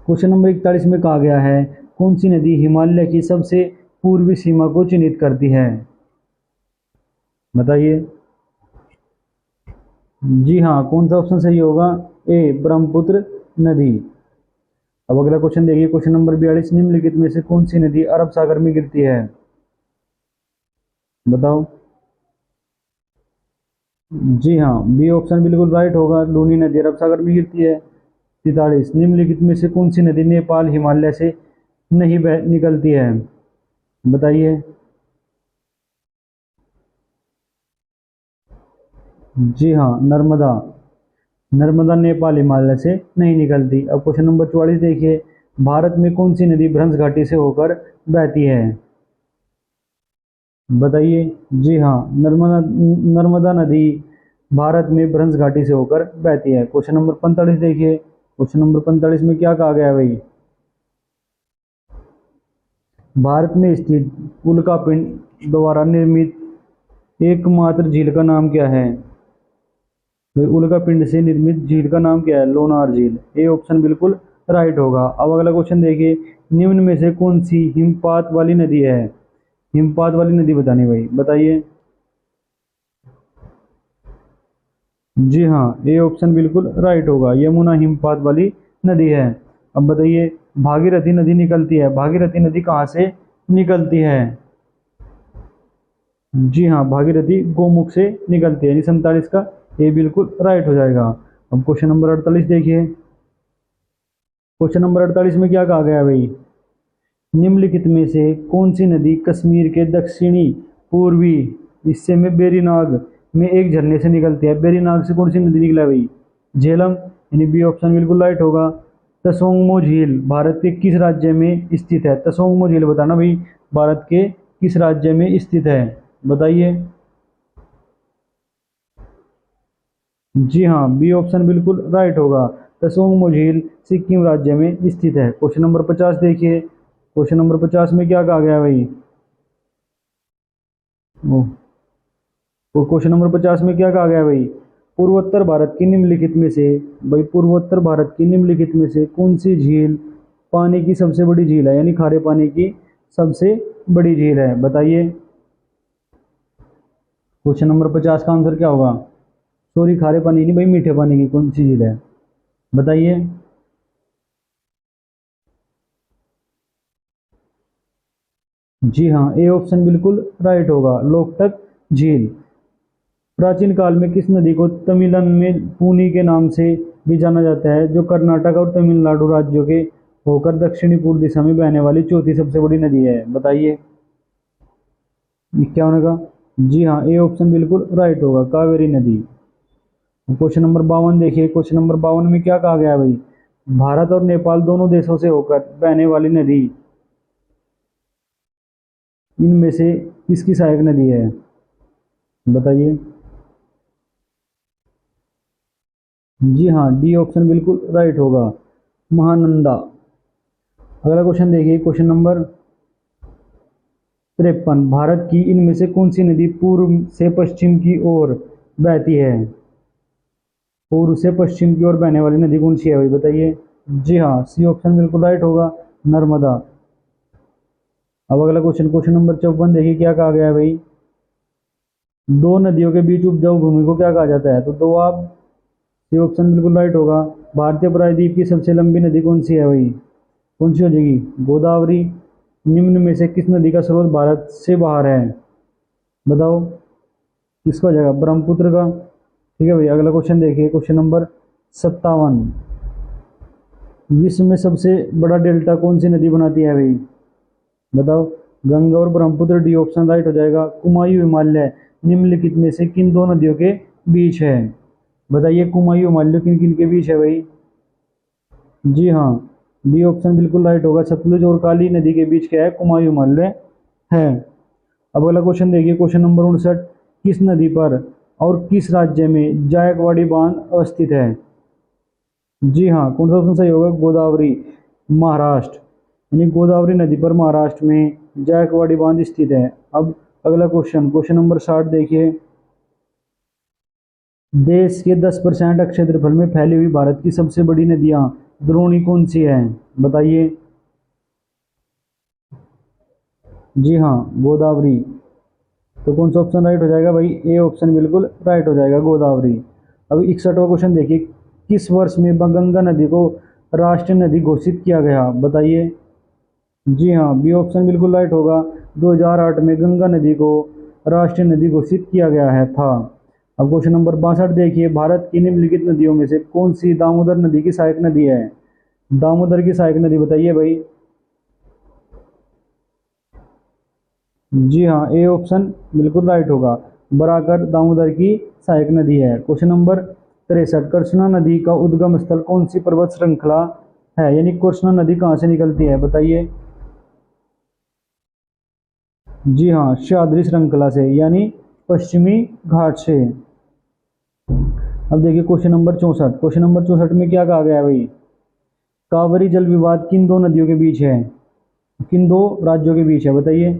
क्वेश्चन नंबर 41 में कहा गया है कौन सी नदी हिमालय की सबसे पूर्वी सीमा को चिन्हित करती है बताइए। जी हाँ, कौन सा ऑप्शन सही होगा, ए ब्रह्मपुत्र नदी। अब अगला क्वेश्चन देखिए, क्वेश्चन नंबर 42, निम्नलिखित में से कौन सी नदी अरब सागर में गिरती है बताओ। जी हाँ, बी ऑप्शन बिल्कुल राइट होगा, लूनी नदी अरब सागर में गिरती है। 43, निम्नलिखित में से कौन सी नदी नेपाल हिमालय से नहीं निकलती है बताइए। जी हाँ, नर्मदा। नर्मदा नेपाल हिमालय से नहीं निकलती। अब क्वेश्चन नंबर 44 देखिए, भारत में कौन सी नदी भ्रंश घाटी से होकर बहती है बताइए। जी हाँ, नर्मदा नर्मदा नदी भारत में भ्रंश घाटी से होकर बहती है। क्वेश्चन नंबर 45 देखिए, क्वेश्चन नंबर 45 में क्या कहा गया है भाई, भारत में स्थित उल्कापिंड द्वारा निर्मित एकमात्र झील का नाम क्या है। भाई उल्कापिंड से निर्मित झील का नाम क्या है, लोनार झील। ये ऑप्शन बिल्कुल राइट होगा। अब अगला क्वेश्चन देखिए, निम्न में से कौन सी हिमपात वाली नदी है। हिमपात वाली नदी बतानी भाई, बताइए। जी हाँ, ये ऑप्शन बिल्कुल राइट होगा, यमुना हिमपात वाली नदी है। अब बताइए, भागीरथी नदी निकलती है, भागीरथी नदी कहाँ से निकलती है। जी हाँ, भागीरथी गोमुख से निकलती है। यानी 47 का ये बिल्कुल राइट हो जाएगा। अब क्वेश्चन नंबर 48 देखिए। क्वेश्चन नंबर 48 में क्या कहा गया है भाई, निम्नलिखित में से कौन सी नदी कश्मीर के दक्षिणी पूर्वी हिस्से में बेरीनाग में एक झरने से निकलती है। बेरीनाग से कौन सी नदी निकला है भाई, झेलम, यानी बी ऑप्शन बिल्कुल राइट होगा। तसोंगमो झील भारत के किस राज्य में स्थित है। तसोंगमो झील बताना भाई भारत के किस राज्य में स्थित है, बताइए। जी हाँ, बी ऑप्शन बिल्कुल राइट होगा। तसोंगमो झील सिक्किम राज्य में स्थित है। क्वेश्चन नंबर 50 देखिए। क्वेश्चन नंबर 50 में क्या कहा गया भाई, क्वेश्चन नंबर 50 में क्या कहा गया भाई, पूर्वोत्तर भारत की निम्नलिखित में से, भाई पूर्वोत्तर भारत की निम्नलिखित में से कौन सी झील पानी की सबसे बड़ी झील है, यानी खारे पानी की सबसे बड़ी झील है, बताइए। क्वेश्चन नंबर 50 का आंसर क्या होगा, सॉरी खारे पानी नहीं भाई, मीठे पानी की कौन सी झील है, बताइए। जी हाँ, ए ऑप्शन बिल्कुल राइट होगा, लोकटक झील। प्राचीन काल में किस नदी को तमिलन में पूनी के नाम से भी जाना जाता है, जो कर्नाटक और तमिलनाडु राज्यों के होकर दक्षिणी पूर्व दिशा में बहने वाली चौथी सबसे बड़ी नदी है, बताइए। क्या होगा, जी हाँ, ए ऑप्शन बिल्कुल राइट होगा, कावेरी नदी। क्वेश्चन नंबर 52 देखिए। क्वेश्चन नंबर 52 में क्या कहा गया है भाई, भारत और नेपाल दोनों देशों से होकर बहने वाली नदी इनमें से किसकी सहायक नदी है, बताइए। जी हाँ, डी ऑप्शन बिल्कुल राइट होगा, महानंदा। अगला क्वेश्चन देखिए। क्वेश्चन नंबर 53, भारत की इनमें से कौन सी नदी पूर्व से पश्चिम की ओर बहती है। पूर्व से पश्चिम की ओर बहने वाली नदी कौन सी है भाई, बताइए। जी हाँ, सी ऑप्शन बिल्कुल राइट होगा, नर्मदा। अब अगला क्वेश्चन, क्वेश्चन नंबर 54 देखिए। क्या कहा गया है भाई, दो नदियों के बीच उपजाऊ भूमि को क्या कहा जाता है, तो दोआब। सी ऑप्शन बिल्कुल राइट होगा। भारतीय प्रायद्वीप की सबसे लंबी नदी कौन सी है भाई, कौन सी हो जाएगी, गोदावरी। निम्न में से किस नदी का स्रोत भारत से बाहर है, बताओ किसका हो जाएगा, ब्रह्मपुत्र का। ठीक है भाई, अगला क्वेश्चन देखिए। क्वेश्चन नंबर 57, विश्व में सबसे बड़ा डेल्टा कौन सी नदी बनाती है भाई, बताओ। गंगा और ब्रह्मपुत्र, डी ऑप्शन राइट हो जाएगा। कुमायूं हिमालय निम्नलिखित में से किन दो नदियों के बीच है, बताइए। कुमायूं हिमालय किन किन के बीच है भाई, जी हाँ, बी ऑप्शन बिल्कुल राइट होगा, सतलुज और काली नदी के बीच क्या है, कुमायूं हिमालय है। अब अगला क्वेश्चन देखिए। क्वेश्चन नंबर 59, किस नदी पर और किस राज्य में जायकवाड़ी बांध अवस्थित है, जी हाँ, कौन सा ऑप्शन सही होगा, गोदावरी, महाराष्ट्र, यानी गोदावरी नदी पर महाराष्ट्र में जायकवाड़ी बांध स्थित है। अब अगला क्वेश्चन, क्वेश्चन नंबर 60 देखिए। देश के 10% क्षेत्रफल में फैली हुई भारत की सबसे बड़ी नदियां द्रोणी कौन सी है, बताइए। जी हाँ, गोदावरी। तो कौन सा ऑप्शन राइट हो जाएगा भाई, ए ऑप्शन बिल्कुल राइट हो जाएगा, गोदावरी। अब 61वां क्वेश्चन देखिए। किस वर्ष में गंगा नदी को राष्ट्रीय नदी घोषित किया गया, बताइए। जी हाँ, बी ऑप्शन बिल्कुल राइट होगा, 2008 में गंगा नदी को राष्ट्रीय नदी घोषित किया गया है था। अब क्वेश्चन नंबर 62 देखिए। भारत की निम्नलिखित नदियों में से कौन सी दामोदर नदी की सहायक नदी है, दामोदर की सहायक नदी, बताइए भाई। जी हाँ, ए ऑप्शन बिल्कुल राइट होगा, बराकर दामोदर की सहायक नदी है। क्वेश्चन नंबर 63, कृष्णा नदी का उद्गम स्थल कौन सी पर्वत श्रृंखला है, यानी कृष्णा नदी कहाँ से निकलती है, बताइए। जी हाँ, सह्याद्री श्रृंखला से, यानी पश्चिमी घाट से। अब देखिए क्वेश्चन नंबर 64। क्वेश्चन नंबर 64 में क्या कहा गया है भाई, कावेरी जल विवाद किन दो नदियों के बीच है, किन दो राज्यों के बीच है, बताइए।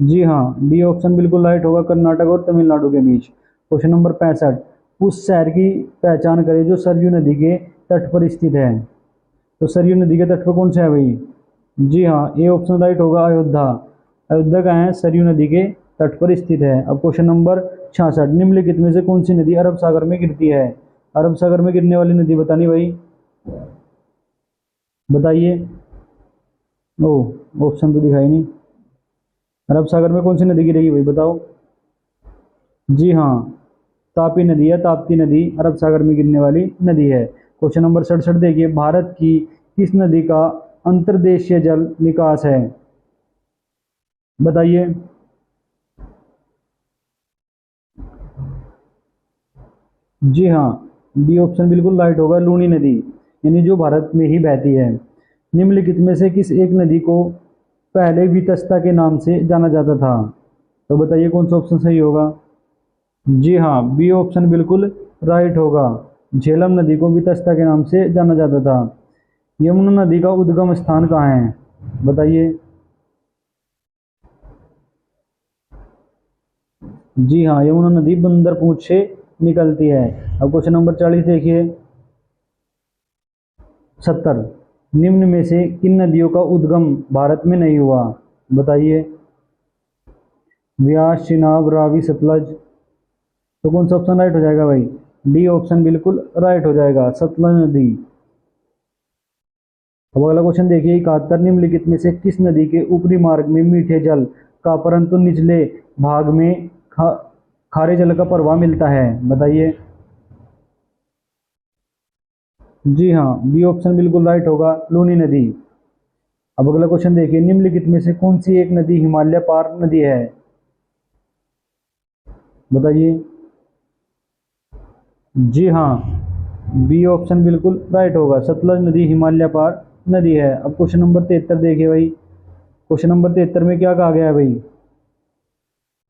जी हाँ, डी ऑप्शन बिल्कुल राइट होगा, कर्नाटक और तमिलनाडु के बीच। क्वेश्चन नंबर 65, उस शहर की पहचान करें जो सरयू नदी के तट पर स्थित है, तो सरयू नदी के तट पर कौन सा है भाई, जी हाँ, ए ऑप्शन राइट होगा, अयोध्या। अयोध्या कहाँ है, सरयू नदी के तट पर स्थित है। अब क्वेश्चन नंबर 66, निम्नलिखित में से कौन सी नदी अरब सागर में गिरती है, अरब सागर में गिरने वाली नदी बतानी भाई, बताइए। ओ, ऑप्शन तो दिखाई नहीं। अरब सागर में कौन सी नदी गिरेगी भाई, बताओ। जी हाँ, तापी नदी है, ताप्ती नदी अरब सागर में गिरने वाली नदी है। क्वेश्चन नंबर 67 देखिए, भारत की किस नदी का अंतर्देशीय जल निकास है? बताइए। जी हाँ, बी ऑप्शन बिल्कुल राइट होगा, लूनी नदी, यानी जो भारत में ही बहती है। निम्नलिखित में से किस एक नदी को पहले वितस्ता के नाम से जाना जाता था? तो बताइए कौन सा ऑप्शन सही होगा? जी हाँ, बी ऑप्शन बिल्कुल राइट होगा, झेलम नदी को वितस्ता के नाम से जाना जाता था। यमुना नदी का उद्गम स्थान कहाँ है? बताइए। जी हाँ, यमुना नदी बंदरपूंछ से निकलती है। अब क्वेश्चन नंबर 40 देखिए, 70, निम्न में से किन नदियों का उद्गम भारत में नहीं हुआ? बताइए। व्यास, चिनाब, रावी, सतलज। तो कौन सा ऑप्शन राइट हो जाएगा भाई? डी ऑप्शन बिल्कुल राइट हो जाएगा, सतलज नदी। अब अगला क्वेश्चन देखिए, 71, निम्नलिखित में से किस नदी के ऊपरी मार्ग में मीठे जल का परंतु निचले भाग में खारे जल का प्रवाह मिलता है? बताइए। जी हाँ, बी ऑप्शन बिल्कुल राइट होगा, लूनी नदी। अब अगला क्वेश्चन देखिए, निम्नलिखित में से कौन सी एक नदी हिमालय पार नदी है? बताइए। जी हाँ, बी ऑप्शन बिल्कुल राइट होगा, सतलज नदी हिमालय पार नदी है। अब क्वेश्चन नंबर 73 देखिए भाई, क्वेश्चन नंबर 73 में क्या कहा गया है भाई?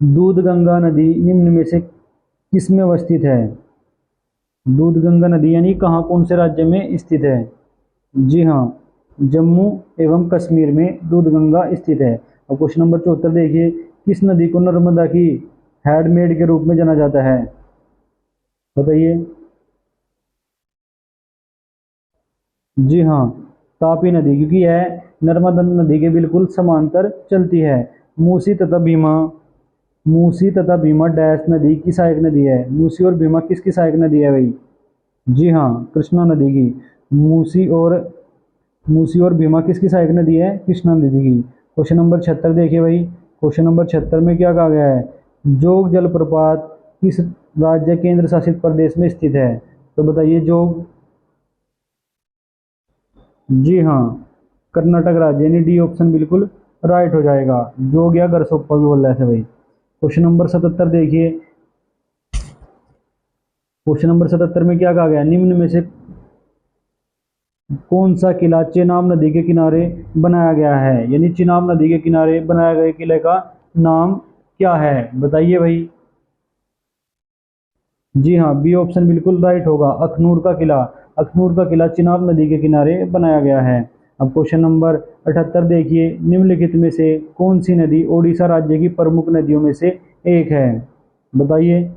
दूध गंगा नदी निम्न में से किस में अवस्थित है? दूध गंगा नदी यानी कहाँ, कौन से राज्य में स्थित है? जी हाँ, जम्मू एवं कश्मीर में दूध गंगा स्थित है। अब क्वेश्चन नंबर 74 देखिए, किस नदी को नर्मदा की हैंडमेड के रूप में जाना जाता है? बताइए। जी हाँ, तापी नदी, क्योंकि यह नर्मदा नदी के बिल्कुल समांतर चलती है। मूसी तथा भीमा, मूसी तथा भीमा डैश नदी की सहायक नदी है। मूसी और भीमा किसकी सहायक नदी है भाई? जी हाँ, कृष्णा नदी की। मूसी और भीमा किसकी सहायक नदी है? कृष्णा नदी की। क्वेश्चन नंबर 76 देखिए भाई, क्वेश्चन नंबर 76 में क्या कहा गया है? जोग जलप्रपात किस राज्य केंद्र शासित प्रदेश में स्थित है? तो बताइए। जोग, जी हाँ, कर्नाटक राज्य, यानी डी ऑप्शन बिल्कुल राइट हो जाएगा, जोग या गरसोप्पा भी बोल रहा है भाई। क्वेश्चन नंबर 77 देखिए, क्वेश्चन नंबर 77 में क्या कहा गया? निम्न में से कौन सा किला चेनाब नदी के किनारे बनाया गया है? यानी चेनाब नदी के किनारे बनाए गए किले का नाम क्या है? बताइए भाई। जी हाँ, बी ऑप्शन बिल्कुल राइट होगा, अखनूर का किला। अखनूर का किला चेनाब नदी के किनारे बनाया गया है। अब क्वेश्चन नंबर 78 देखिए, निम्नलिखित में से कौन सी नदी ओडिशा राज्य की प्रमुख नदियों में से एक है? बताइए।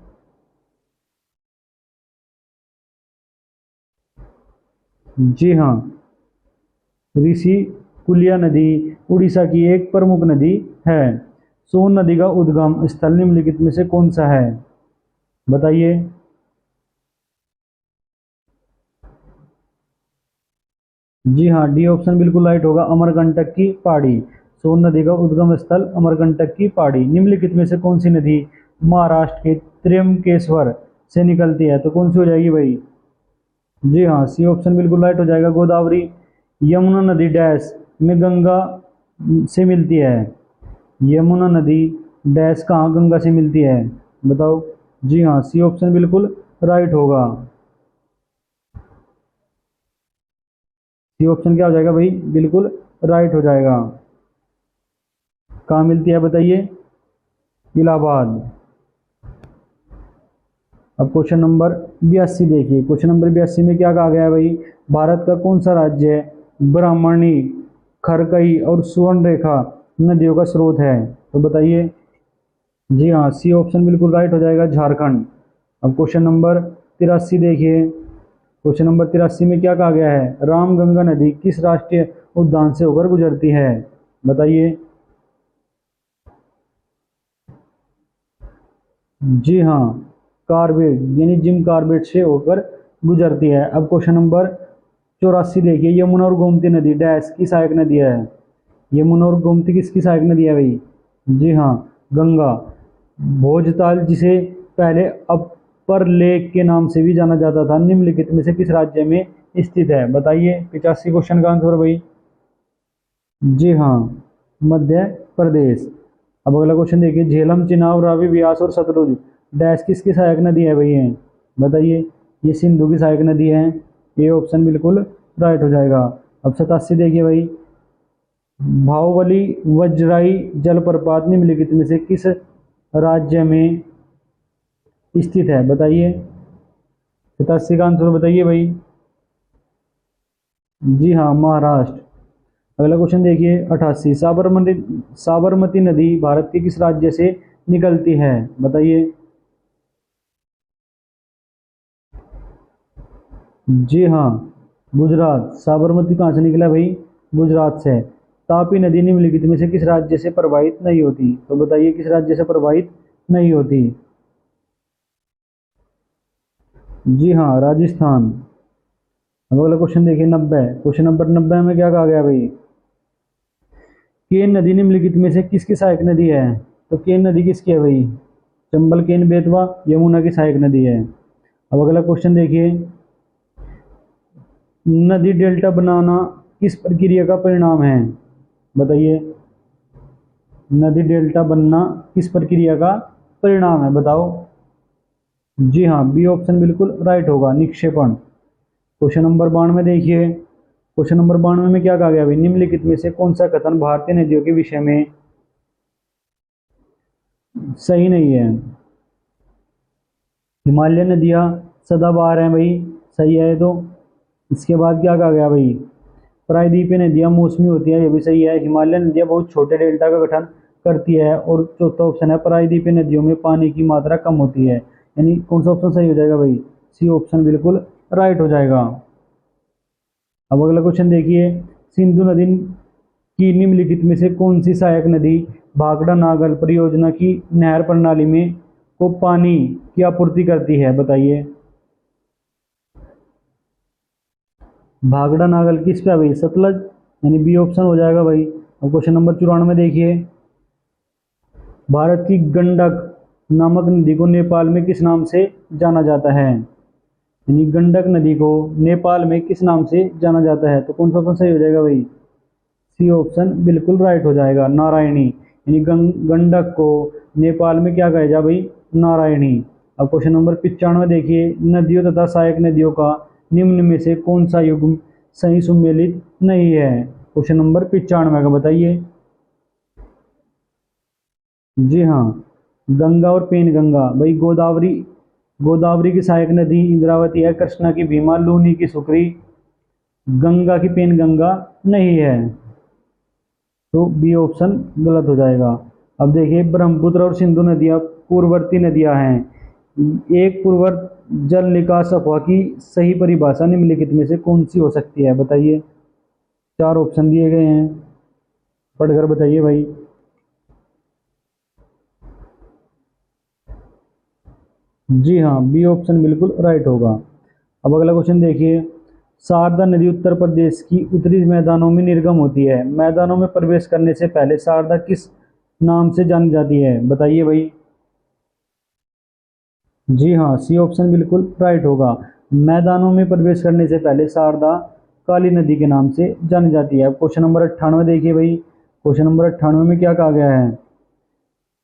जी हाँ, ऋषि कुलिया नदी उड़ीसा की एक प्रमुख नदी है। सोन नदी का उद्गम स्थल निम्नलिखित में से कौन सा है? बताइए। जी हाँ, डी ऑप्शन बिल्कुल राइट होगा, अमरकंटक की पहाड़ी। सोन नदी का उद्गम स्थल अमरकंटक की पहाड़ी। निम्नलिखित में से कौन सी नदी महाराष्ट्र के त्र्यंबकेश्वर से निकलती है? तो कौन सी हो जाएगी भाई? जी हाँ, सी ऑप्शन बिल्कुल राइट हो जाएगा, गोदावरी। यमुना नदी डैश में गंगा से मिलती है। यमुना नदी डैश कहाँ गंगा से मिलती है? बताओ। जी हाँ, सी ऑप्शन बिल्कुल राइट होगा। सी ऑप्शन क्या हो जाएगा भाई? बिल्कुल राइट हो जाएगा। कहाँ मिलती है बताइए? इलाहाबाद। अब क्वेश्चन नंबर 82 देखिए, क्वेश्चन नंबर 82 में क्या कहा गया है भाई? भारत का कौन सा राज्य ब्राह्मणी, खरकई और सुवर्णरेखा नदियों का स्रोत है? तो बताइए। जी हाँ, सी ऑप्शन बिल्कुल राइट हो जाएगा, झारखंड। अब क्वेश्चन नंबर 83 देखिए, क्वेश्चन नंबर 83 में क्या कहा गया है? रामगंगा नदी किस राष्ट्रीय उद्यान से होकर गुजरती है? बताइए। जी हाँ, कार्बेट, यानी जिम कार्बेट से होकर गुजरती है। अब क्वेश्चन नंबर 84 देखिए, यमुना और गोमती नदी डैश की सहायक नदी है। यमुना और गोमती किसकी सहायक नदी है भाई? जी हाँ, गंगा। भोजताल जिसे पहले पर लेक के नाम से भी जाना जाता था, निम्नलिखित में से किस राज्य में स्थित है? बताइए। 85 क्वेश्चन का आंसर भाई। जी हाँ, मध्य प्रदेश। अब अगला क्वेश्चन देखिए, झेलम, चिनाब, रावी, ब्यास और सतलुज डैश किसकी सहायक नदी है भाई? ये बताइए। ये सिंधु की सहायक नदी है। ये ऑप्शन बिल्कुल राइट हो जाएगा। अब 87 देखिए भाई, भाहुबली वज्राई जलप्रपात निम्नलिखित में से किस राज्य में स्थित है? बताइए। 87 का आंसर बताइए भाई। जी हाँ, महाराष्ट्र। अगला क्वेश्चन देखिए, 88, साबरमती नदी भारत के किस राज्य से निकलती है? बताइए। जी हाँ, गुजरात। साबरमती कहाँ से निकला भाई? गुजरात से। तापी नदी निम्नलिखित में से किस राज्य से प्रवाहित नहीं होती? तो बताइए, किस राज्य से प्रवाहित नहीं होती? जी हाँ, राजस्थान। अब अगला क्वेश्चन देखिए, 90, क्वेश्चन नंबर 90 में क्या कहा गया भाई? केन नदी निम्नलिखित में से किसकी सहायक नदी है? तो केन नदी किसकी है भाई? चंबल, केन, बेतवा, यमुना की सहायक नदी है। अब अगला क्वेश्चन देखिए, नदी डेल्टा बनाना किस प्रक्रिया का परिणाम है? बताइए। नदी डेल्टा बनना किस प्रक्रिया का परिणाम है? बताओ। जी हाँ, बी ऑप्शन बिल्कुल राइट होगा, निक्षेपण। क्वेश्चन नंबर 92 देखिए, क्वेश्चन नंबर 92 में क्या कहा गया भाई? निम्नलिखित में से कौन सा कथन भारतीय नदियों के विषय में सही नहीं है? हिमालय नदियाँ सदाबहार हैं भाई, सही है ये तो। इसके बाद क्या कहा गया भाई? प्रायद्वीपीय नदियाँ मौसमी होती है, ये भी सही है। हिमालय नदियाँ बहुत छोटे डेल्टा का गठन करती है। और चौथा ऑप्शन है, प्रायद्वीपीय नदियों में पानी की मात्रा कम होती है। यानी कौन सा ऑप्शन सही हो जाएगा भाई? सी ऑप्शन बिल्कुल राइट हो जाएगा। अब अगला क्वेश्चन देखिए, सिंधु नदी की निम्नलिखित में से कौन सी सहायक नदी भाखड़ा नागल परियोजना की नहर प्रणाली में को पानी की आपूर्ति करती है? बताइए। भाखड़ा नागल किस पे है भाई? सतलज, यानी बी ऑप्शन हो जाएगा भाई। अब क्वेश्चन नंबर 94 देखिए, भारत की गंडक नामक नदी को नेपाल में किस नाम से जाना जाता है? यानी गंडक नदी को नेपाल में किस नाम से जाना जाता है? तो कौन सा ऑप्शन सही हो जाएगा भाई? सी ऑप्शन बिल्कुल राइट हो जाएगा, नारायणी। यानी गंडक को नेपाल में क्या कहा जाए भाई? नारायणी। अब क्वेश्चन नंबर 95 देखिए, नदियों तथा सहायक नदियों का निम्न में से कौन सा युग्म सही सुमेलित नहीं है? क्वेश्चन नंबर 95 का बताइए। जी हाँ, गंगा और पेन गंगा भाई। गोदावरी, गोदावरी की सहायक नदी इंद्रावती है, कृष्णा की भीमा, लूनी की सुक्री, गंगा की पेन गंगा नहीं है। तो बी ऑप्शन गलत हो जाएगा। अब देखिए, ब्रह्मपुत्र और सिंधु नदियाँ पूर्ववर्ती नदियाँ हैं। एक पूर्ववर्त जल निकास अफवाह की सही परिभाषा निम्नलिखित में से कौन सी हो सकती है? बताइए। 4 ऑप्शन दिए गए हैं, पढ़कर बताइए भाई। जी हाँ, बी ऑप्शन बिल्कुल राइट होगा। अब अगला क्वेश्चन देखिए, शारदा नदी उत्तर प्रदेश की उत्तरी मैदानों में निर्गम होती है। मैदानों में प्रवेश करने से पहले शारदा किस नाम से जानी जाती है? बताइए भाई। जी हाँ, सी ऑप्शन बिल्कुल राइट होगा। मैदानों में प्रवेश करने से पहले शारदा काली नदी के नाम से जानी जाती है। क्वेश्चन नंबर 98 देखिए भाई, क्वेश्चन नंबर 98 में क्या कहा गया है?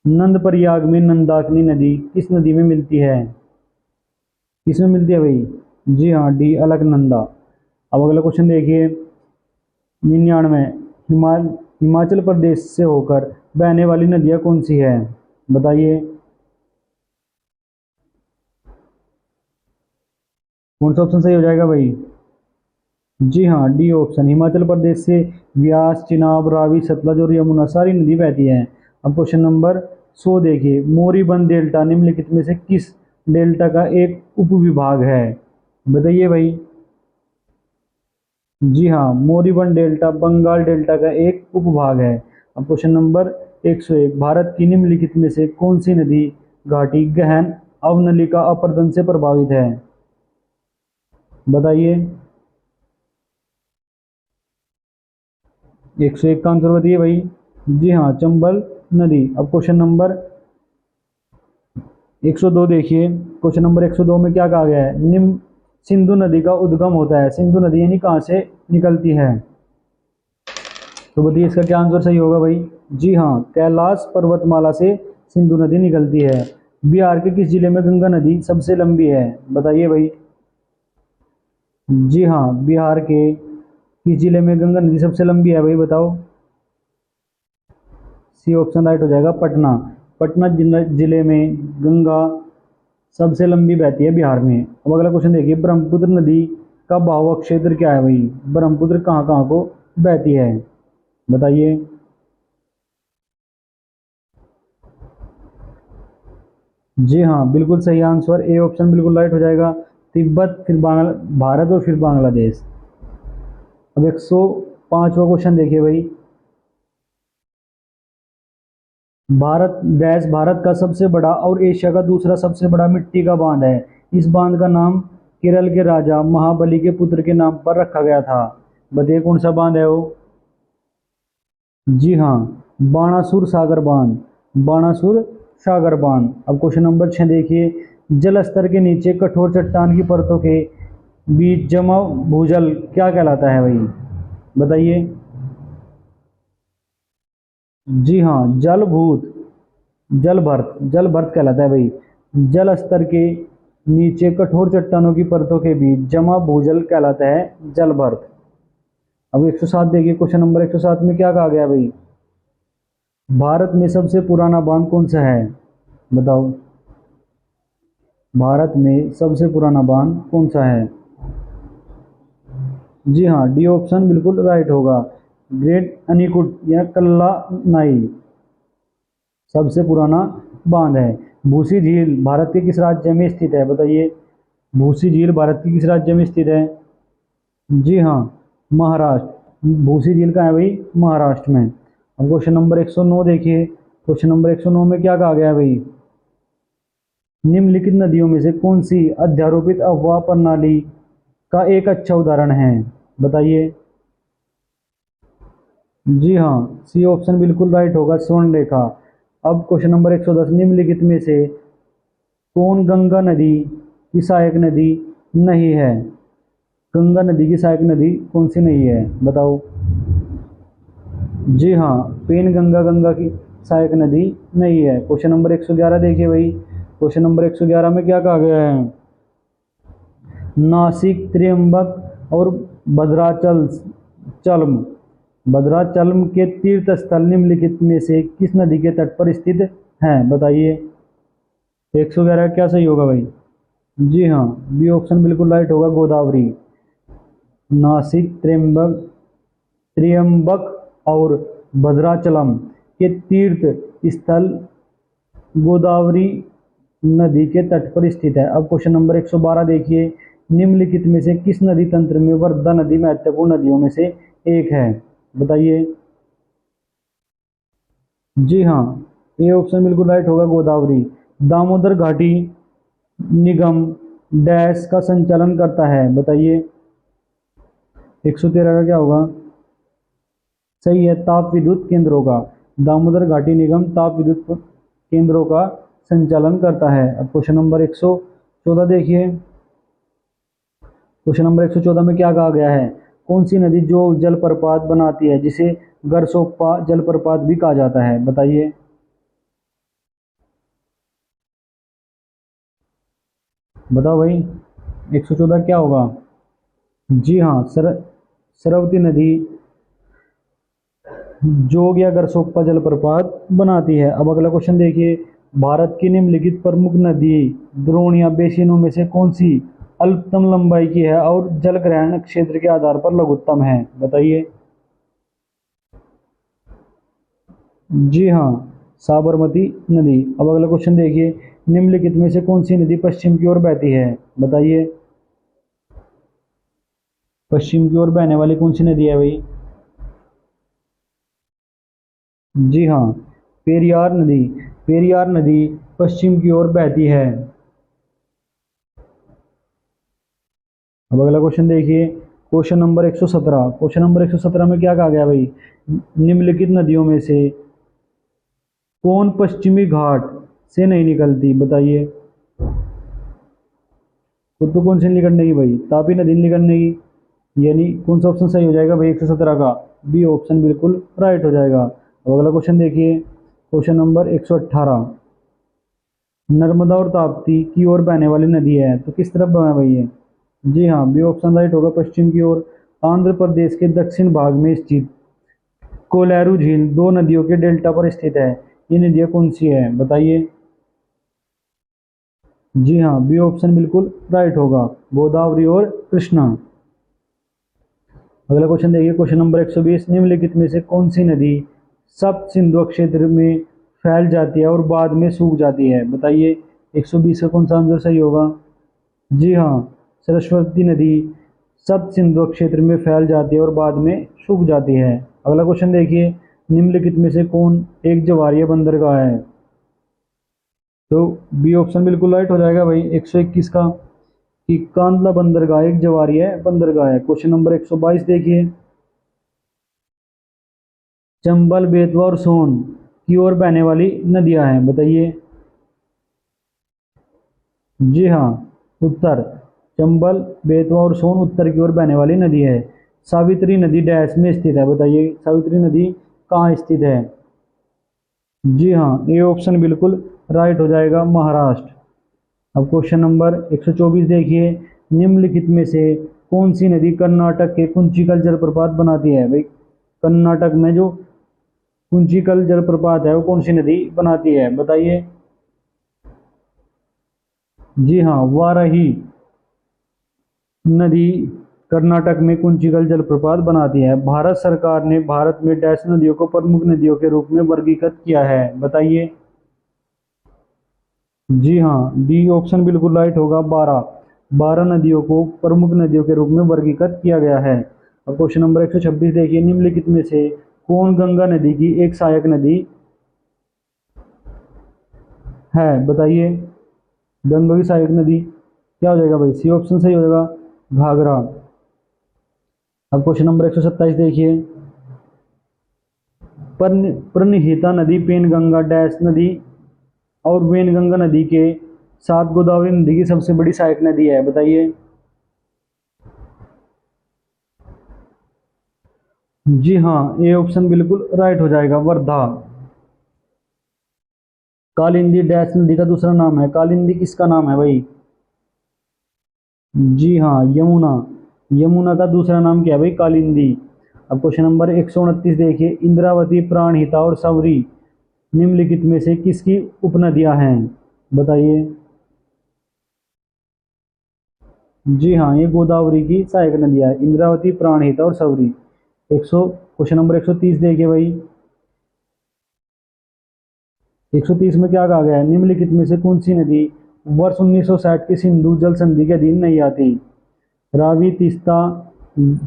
नंद प्रयाग में नंदाकिनी नदी किस नदी में मिलती है? किसमें मिलती है भाई? जी हाँ, डी अलकनंदा। अब अगला क्वेश्चन देखिए, 99, हिमाचल प्रदेश से होकर बहने वाली नदियाँ कौन सी है? बताइए। कौन सा ऑप्शन सही हो जाएगा भाई? जी हाँ, डी ऑप्शन। हिमाचल प्रदेश से व्यास, चिनाब, रावी, सतलज और यमुना सारी नदी बहती हैं। अब क्वेश्चन नंबर 100 देखिए, मोरीबंद डेल्टा निम्नलिखित में से किस डेल्टा का एक उपविभाग है? बताइए भाई। जी हाँ, मोरीबंद डेल्टा बंगाल डेल्टा का एक उपभाग है। अब क्वेश्चन नंबर 101, भारत की निम्नलिखित में से कौन सी नदी घाटी गहन अवनलिका अपरदन से प्रभावित है? बताइए। 101 का आंसर बताइए भाई। जी हाँ, चंबल नदी। अब क्वेश्चन नंबर 102 देखिए, क्वेश्चन नंबर 102 में क्या कहा गया है, निम्न सिंधु नदी का उद्गम होता है। सिंधु नदी यानी कहाँ से निकलती है, तो बताइए इसका क्या आंसर सही होगा भाई। जी हाँ, कैलाश पर्वतमाला से सिंधु नदी निकलती है। बिहार के किस जिले में गंगा नदी सबसे लंबी है, बताइए भाई। जी हाँ, बिहार के किस जिले में गंगा नदी सबसे लंबी है भाई, बताओ। सी ऑप्शन राइट हो जाएगा, पटना। पटना जिले में गंगा सबसे लंबी बहती है बिहार में। अब अगला क्वेश्चन देखिए, ब्रह्मपुत्र नदी का बहाव क्षेत्र क्या है भाई, ब्रह्मपुत्र कहाँ कहाँ को बहती है, बताइए। जी हाँ, बिल्कुल सही आंसर, ए ऑप्शन बिल्कुल राइट हो जाएगा। तिब्बत, फिर भारत और फिर बांग्लादेश। अब 105वां क्वेश्चन देखिए भाई, भारत का सबसे बड़ा और एशिया का दूसरा सबसे बड़ा मिट्टी का बांध है। इस बांध का नाम केरल के राजा महाबली के पुत्र के नाम पर रखा गया था। बताइए कौन सा बांध है वो। जी हाँ, बाणासुर सागर बांध, बाणासुर सागर बांध। अब क्वेश्चन नंबर 6 देखिए, जल स्तर के नीचे कठोर चट्टान की परतों के बीच जमा भूजल क्या कहलाता है भाई, बताइए। जी हाँ, जलभूत, जल भर्त कहलाता है भाई। जल स्तर के नीचे कठोर चट्टानों की परतों के बीच जमा भूजल कहलाता है जल भर्त। अब 107 देखिए, क्वेश्चन नंबर 107 में क्या कहा गया भाई, भारत में सबसे पुराना बांध कौन सा है, बताओ। भारत में सबसे पुराना बांध कौन सा है। जी हाँ, डी ऑप्शन बिल्कुल राइट होगा, ग्रेट अनिकुट या कल्ला नाई सबसे पुराना बांध है। भूसी झील भारत के किस राज्य में स्थित है, बताइए। भूसी झील भारत के किस राज्य में स्थित है। जी हाँ, महाराष्ट्र। भूसी झील का है भाई, महाराष्ट्र में। अब क्वेश्चन नंबर 109 देखिए, क्वेश्चन नंबर 109 में क्या कहा गया है भाई, निम्नलिखित नदियों में से कौन सी अध्यारोपित अफवाह प्रणाली का एक अच्छा उदाहरण है, बताइए। जी हाँ, सी ऑप्शन बिल्कुल राइट होगा, स्वर्णरेखा। अब क्वेश्चन नंबर 110, निम्नलिखित में से कौन गंगा नदी की सहायक नदी नहीं है, गंगा नदी की सहायक नदी कौन सी नहीं है, बताओ। जी हाँ, पेन गंगा गंगा की सहायक नदी नहीं है। क्वेश्चन नंबर 111 देखिए भाई, क्वेश्चन नंबर 111 में क्या कहा गया है, नासिक, त्र्यंबक और भद्राचलम के तीर्थ स्थल निम्नलिखित में से किस नदी के तट पर स्थित हैं, बताइए। 111 क्या सही होगा भाई। जी हाँ, बी ऑप्शन बिल्कुल राइट होगा, गोदावरी। नासिक, त्र्यंबक और भद्राचलम के तीर्थ स्थल गोदावरी नदी के तट पर स्थित है। अब क्वेश्चन नंबर 112 देखिए, निम्नलिखित में से किस नदी तंत्र में वर्धा नदी महत्वपूर्ण नदियों में से एक है, बताइए। जी हाँ, ए ऑप्शन बिल्कुल राइट होगा, गोदावरी। दामोदर घाटी निगम डैश का संचालन करता है, बताइए। 113 का क्या होगा, सही है, ताप विद्युत केंद्रों का। दामोदर घाटी निगम ताप विद्युत केंद्रों का संचालन करता है। अब क्वेश्चन नंबर 114 देखिए, क्वेश्चन नंबर 114 में क्या कहा गया है, कौन सी नदी जो जलप्रपात बनाती है जिसे गरसोप्पा जलप्रपात भी कहा जाता है, बताइए। बताओ भाई, 114 क्या होगा। जी हाँ, सरस्वती नदी जोग या गरसोप्पा जलप्रपात बनाती है। अब अगला क्वेश्चन देखिए, भारत की निम्नलिखित प्रमुख नदी द्रोणिया बेसिनों में से कौन सी अल्पतम लंबाई की है और जल ग्रहण क्षेत्र के आधार पर लघुत्तम है, बताइए। जी हाँ, साबरमती नदी। अब अगला क्वेश्चन देखिए, निम्नलिखित में से कौन सी नदी पश्चिम की ओर बहती है, बताइए। पश्चिम की ओर बहने वाली कौन सी नदी है भाई। जी हाँ, पेरियार नदी। पेरियार नदी पश्चिम की ओर बहती है। अब अगला क्वेश्चन देखिए, क्वेश्चन नंबर 117। क्वेश्चन नंबर 117 में क्या कहा गया भाई, निम्नलिखित नदियों में से कौन पश्चिमी घाट से नहीं निकलती, बताइए। तो कौन सी निकलने की भाई, तापी नदी निकलने की। यानी कौन सा ऑप्शन सही हो जाएगा भाई 117 का, बी ऑप्शन बिल्कुल राइट हो जाएगा। अब अगला क्वेश्चन देखिए, क्वेश्चन नंबर 118, नर्मदा और ताप्ती की ओर बहने वाली नदी है तो किस तरफ है भाई ये। जी हाँ, बी ऑप्शन राइट होगा, पश्चिम की ओर। आंध्र प्रदेश के दक्षिण भाग में स्थित कोलेरू झील दो नदियों के डेल्टा पर स्थित है, ये नदियाँ कौन सी है, बताइए। जी हाँ, बी ऑप्शन बिल्कुल राइट होगा, गोदावरी और कृष्णा। अगला क्वेश्चन देखिए, क्वेश्चन नंबर 120, निम्नलिखित में से कौन सी नदी सप्त सिंधु क्षेत्र में फैल जाती है और बाद में सूख जाती है, बताइए। 120 का कौन सा आंसर सही होगा। जी हाँ, सरस्वती नदी सप्त सिंधु क्षेत्र में फैल जाती है और बाद में सूख जाती है। अगला क्वेश्चन देखिए, निम्नलिखित में से कौन एक ज्वारीय बंदरगाह है, तो बी ऑप्शन बिल्कुल राइट हो जाएगा भाई 121 का, कि कांदला बंदरगाह एक ज्वारीय बंदरगाह है। क्वेश्चन नंबर 122 देखिए, चंबल, बेतवा और सोन की ओर बहने वाली नदियां हैं, बताइए। जी हाँ, उत्तर, चंबल, बेतवा और सोन उत्तर की ओर बहने वाली नदी है। सावित्री नदी डैश में स्थित है, बताइए सावित्री नदी कहाँ स्थित है। जी हाँ, ये ऑप्शन बिल्कुल राइट हो जाएगा, महाराष्ट्र। अब क्वेश्चन नंबर 124 देखिए, निम्नलिखित में से कौन सी नदी कर्नाटक के कुंचिकल जलप्रपात बनाती है भाई। कर्नाटक में जो कुंचिकल जलप्रपात है वो कौन सी नदी बनाती है, बताइए। जी हाँ, वाराही नदी कर्नाटक में कुंचिकल जलप्रपात बनाती है। भारत सरकार ने भारत में डैश नदियों को प्रमुख नदियों के रूप में वर्गीकृत किया है, बताइए। जी हाँ, डी ऑप्शन बिल्कुल राइट होगा, 12 नदियों को प्रमुख नदियों के रूप में वर्गीकृत किया गया है। अब क्वेश्चन नंबर 126 देखिए, निम्नलिखित में से कौन गंगा नदी की एक सहायक नदी है, बताइए। गंगा की सहायक नदी क्या हो जाएगा भाई, सी ऑप्शन सही हो जाएगा, घाघरा। अब क्वेश्चन नंबर 127 देखिए, प्रणहिता नदी पेनगंगा डैश नदी और वेनगंगा नदी के साथ गोदावरी नदी की सबसे बड़ी सहायक नदी है, बताइए। जी हाँ, ये ऑप्शन बिल्कुल राइट हो जाएगा, वर्धा। कालिंदी डैश नदी का दूसरा नाम है, कालिंदी किसका नाम है भाई। जी हाँ, यमुना, यमुना का दूसरा नाम क्या है भाई, कालिंदी। अब क्वेश्चन नंबर 129 देखिए, इंद्रावती, प्राणहिता और सवरी निम्नलिखित में से किसकी उपनदियां हैं, बताइए। जी हाँ, ये गोदावरी की सहायक नदियां है, इंद्रावती, प्राणहिता और सवरी। 100 क्वेश्चन नंबर 130 देखिए भाई, 130 में क्या कहा गया है, निम्नलिखित में से कौन सी नदी वर्ष 1960 की सिंधु जल संधि के अधीन नहीं आती। रावी, तीस्ता,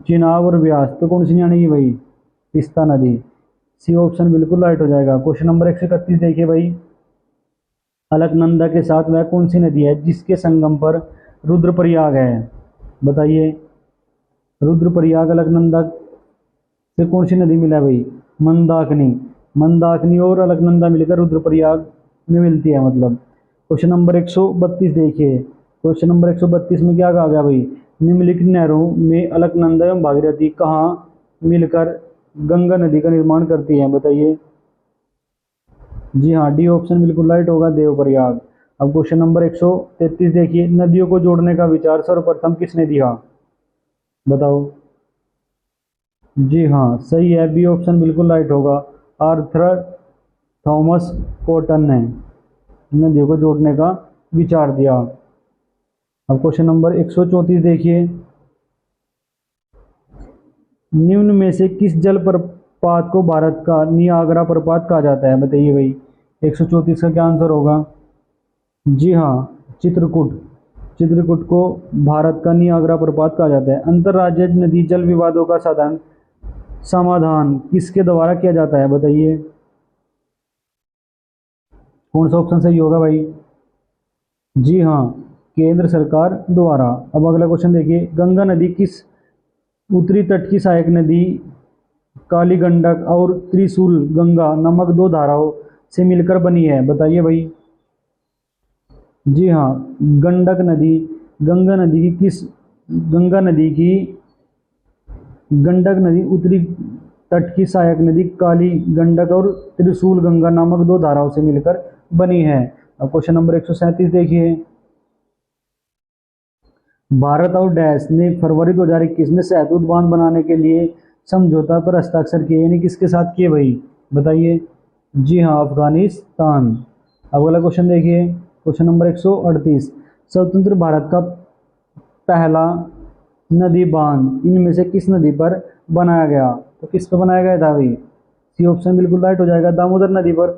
चिनाब और व्यास, तो कौन सी नहीं आने की भाई, तीस्ता नदी। सी ऑप्शन बिल्कुल राइट हो जाएगा। क्वेश्चन नंबर 131 देखिए भाई, अलकनंदा के साथ वह कौन सी नदी है जिसके संगम पर रुद्रप्रयाग है, बताइए। रुद्रप्रयाग अलकनंदा से कौन सी नदी मिला है भाई, मंदाकिनी। मंदाकिनी और अलकनंदा मिलकर रुद्रप्रयाग में मिलती है, मतलब। क्वेश्चन नंबर 132 देखिए, क्वेश्चन नंबर 132 में क्या कहा गया भाई, निम्नलिखित नहरों में अलकनंदा एवं भागीरथी कहाँ मिलकर गंगा नदी का निर्माण करती है, बताइए। जी हाँ, डी ऑप्शन बिल्कुल राइट होगा, देवप्रयाग। अब क्वेश्चन नंबर 133 देखिए, नदियों को जोड़ने का विचार सर्वप्रथम किसने दिया, बताओ। जी हाँ, सही है, बी ऑप्शन बिल्कुल राइट होगा, आर्थर थॉमस कॉटन ने नदियों को जोड़ने का विचार दिया। अब क्वेश्चन नंबर 134 देखिए, निम्न में से किस जल प्रपात को भारत का नियाग्रा प्रपात कहा जाता है, बताइए भाई। 134 का क्या आंसर होगा। जी हाँ, चित्रकूट, चित्रकूट को भारत का नियाग्रा प्रपात कहा जाता है। अंतर्राज्यीय नदी जल विवादों का साधन समाधान किसके द्वारा किया जाता है, बताइए। कौन सा ऑप्शन सही होगा भाई। जी हाँ, केंद्र सरकार द्वारा। अब अगला क्वेश्चन देखिए, गंगा नदी किस उत्तरी तट की सहायक नदी काली गंडक और त्रिशूल गंगा नामक दो धाराओं से मिलकर बनी है, बताइए भाई। जी हाँ, गंडक नदी गंगा नदी की किस गंगा नदी की गंडक नदी उत्तरी तट की सहायक नदी काली गंडक और त्रिशूल गंगा नामक दो धाराओं से मिलकर बनी है। अब क्वेश्चन नंबर 137 देखिए, भारत और डैश ने फरवरी 2021 में सहतूत बांध बनाने के लिए समझौता पर हस्ताक्षर किए, यानी किसके साथ किए भाई, बताइए। जी हाँ, अफगानिस्तान। अब अगला क्वेश्चन देखिए, क्वेश्चन नंबर 138, स्वतंत्र भारत का पहला नदी बांध इनमें से किस नदी पर बनाया गया, तो किस पर बनाया गया था भाई, सी ऑप्शन बिल्कुल राइट हो जाएगा, दामोदर नदी पर।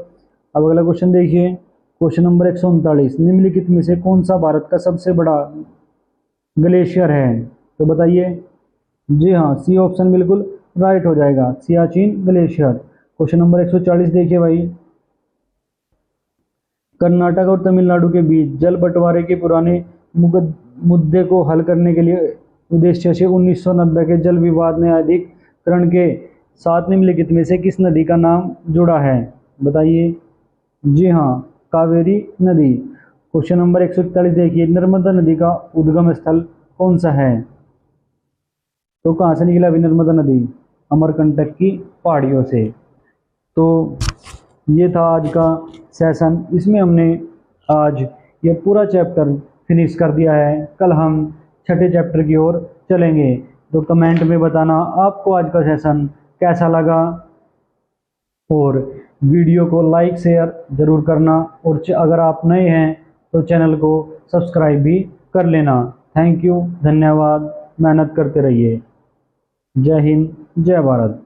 अब अगला क्वेश्चन देखिए, क्वेश्चन नंबर 139, निम्नलिखित में से कौन सा भारत का सबसे बड़ा ग्लेशियर है, तो बताइए। जी हाँ, सी ऑप्शन बिल्कुल राइट हो जाएगा, सियाचिन ग्लेशियर। क्वेश्चन नंबर 140 देखिए भाई, कर्नाटक और तमिलनाडु के बीच जल बंटवारे के पुराने मुद्दे को हल करने के लिए उद्देश्य से 1990 के जल विवाद न्यायाधिकरण के साथ निम्नलिखित में से किस नदी का नाम जुड़ा है, बताइए। जी हाँ, कावेरी नदी। क्वेश्चन नंबर 141 देखिए, नर्मदा नदी का उद्गम स्थल कौन सा है, तो कहाँ से निकला अभी नर्मदा नदी, अमरकंटक की पहाड़ियों से। तो ये था आज का सेशन, इसमें हमने आज ये पूरा चैप्टर फिनिश कर दिया है। कल हम छठे चैप्टर की ओर चलेंगे। तो कमेंट में बताना आपको आज का सेशन कैसा लगा, और वीडियो को लाइक शेयर ज़रूर करना, और अगर आप नए हैं तो चैनल को सब्सक्राइब भी कर लेना। थैंक यू, धन्यवाद, मेहनत करते रहिए। जय हिंद, जय भारत।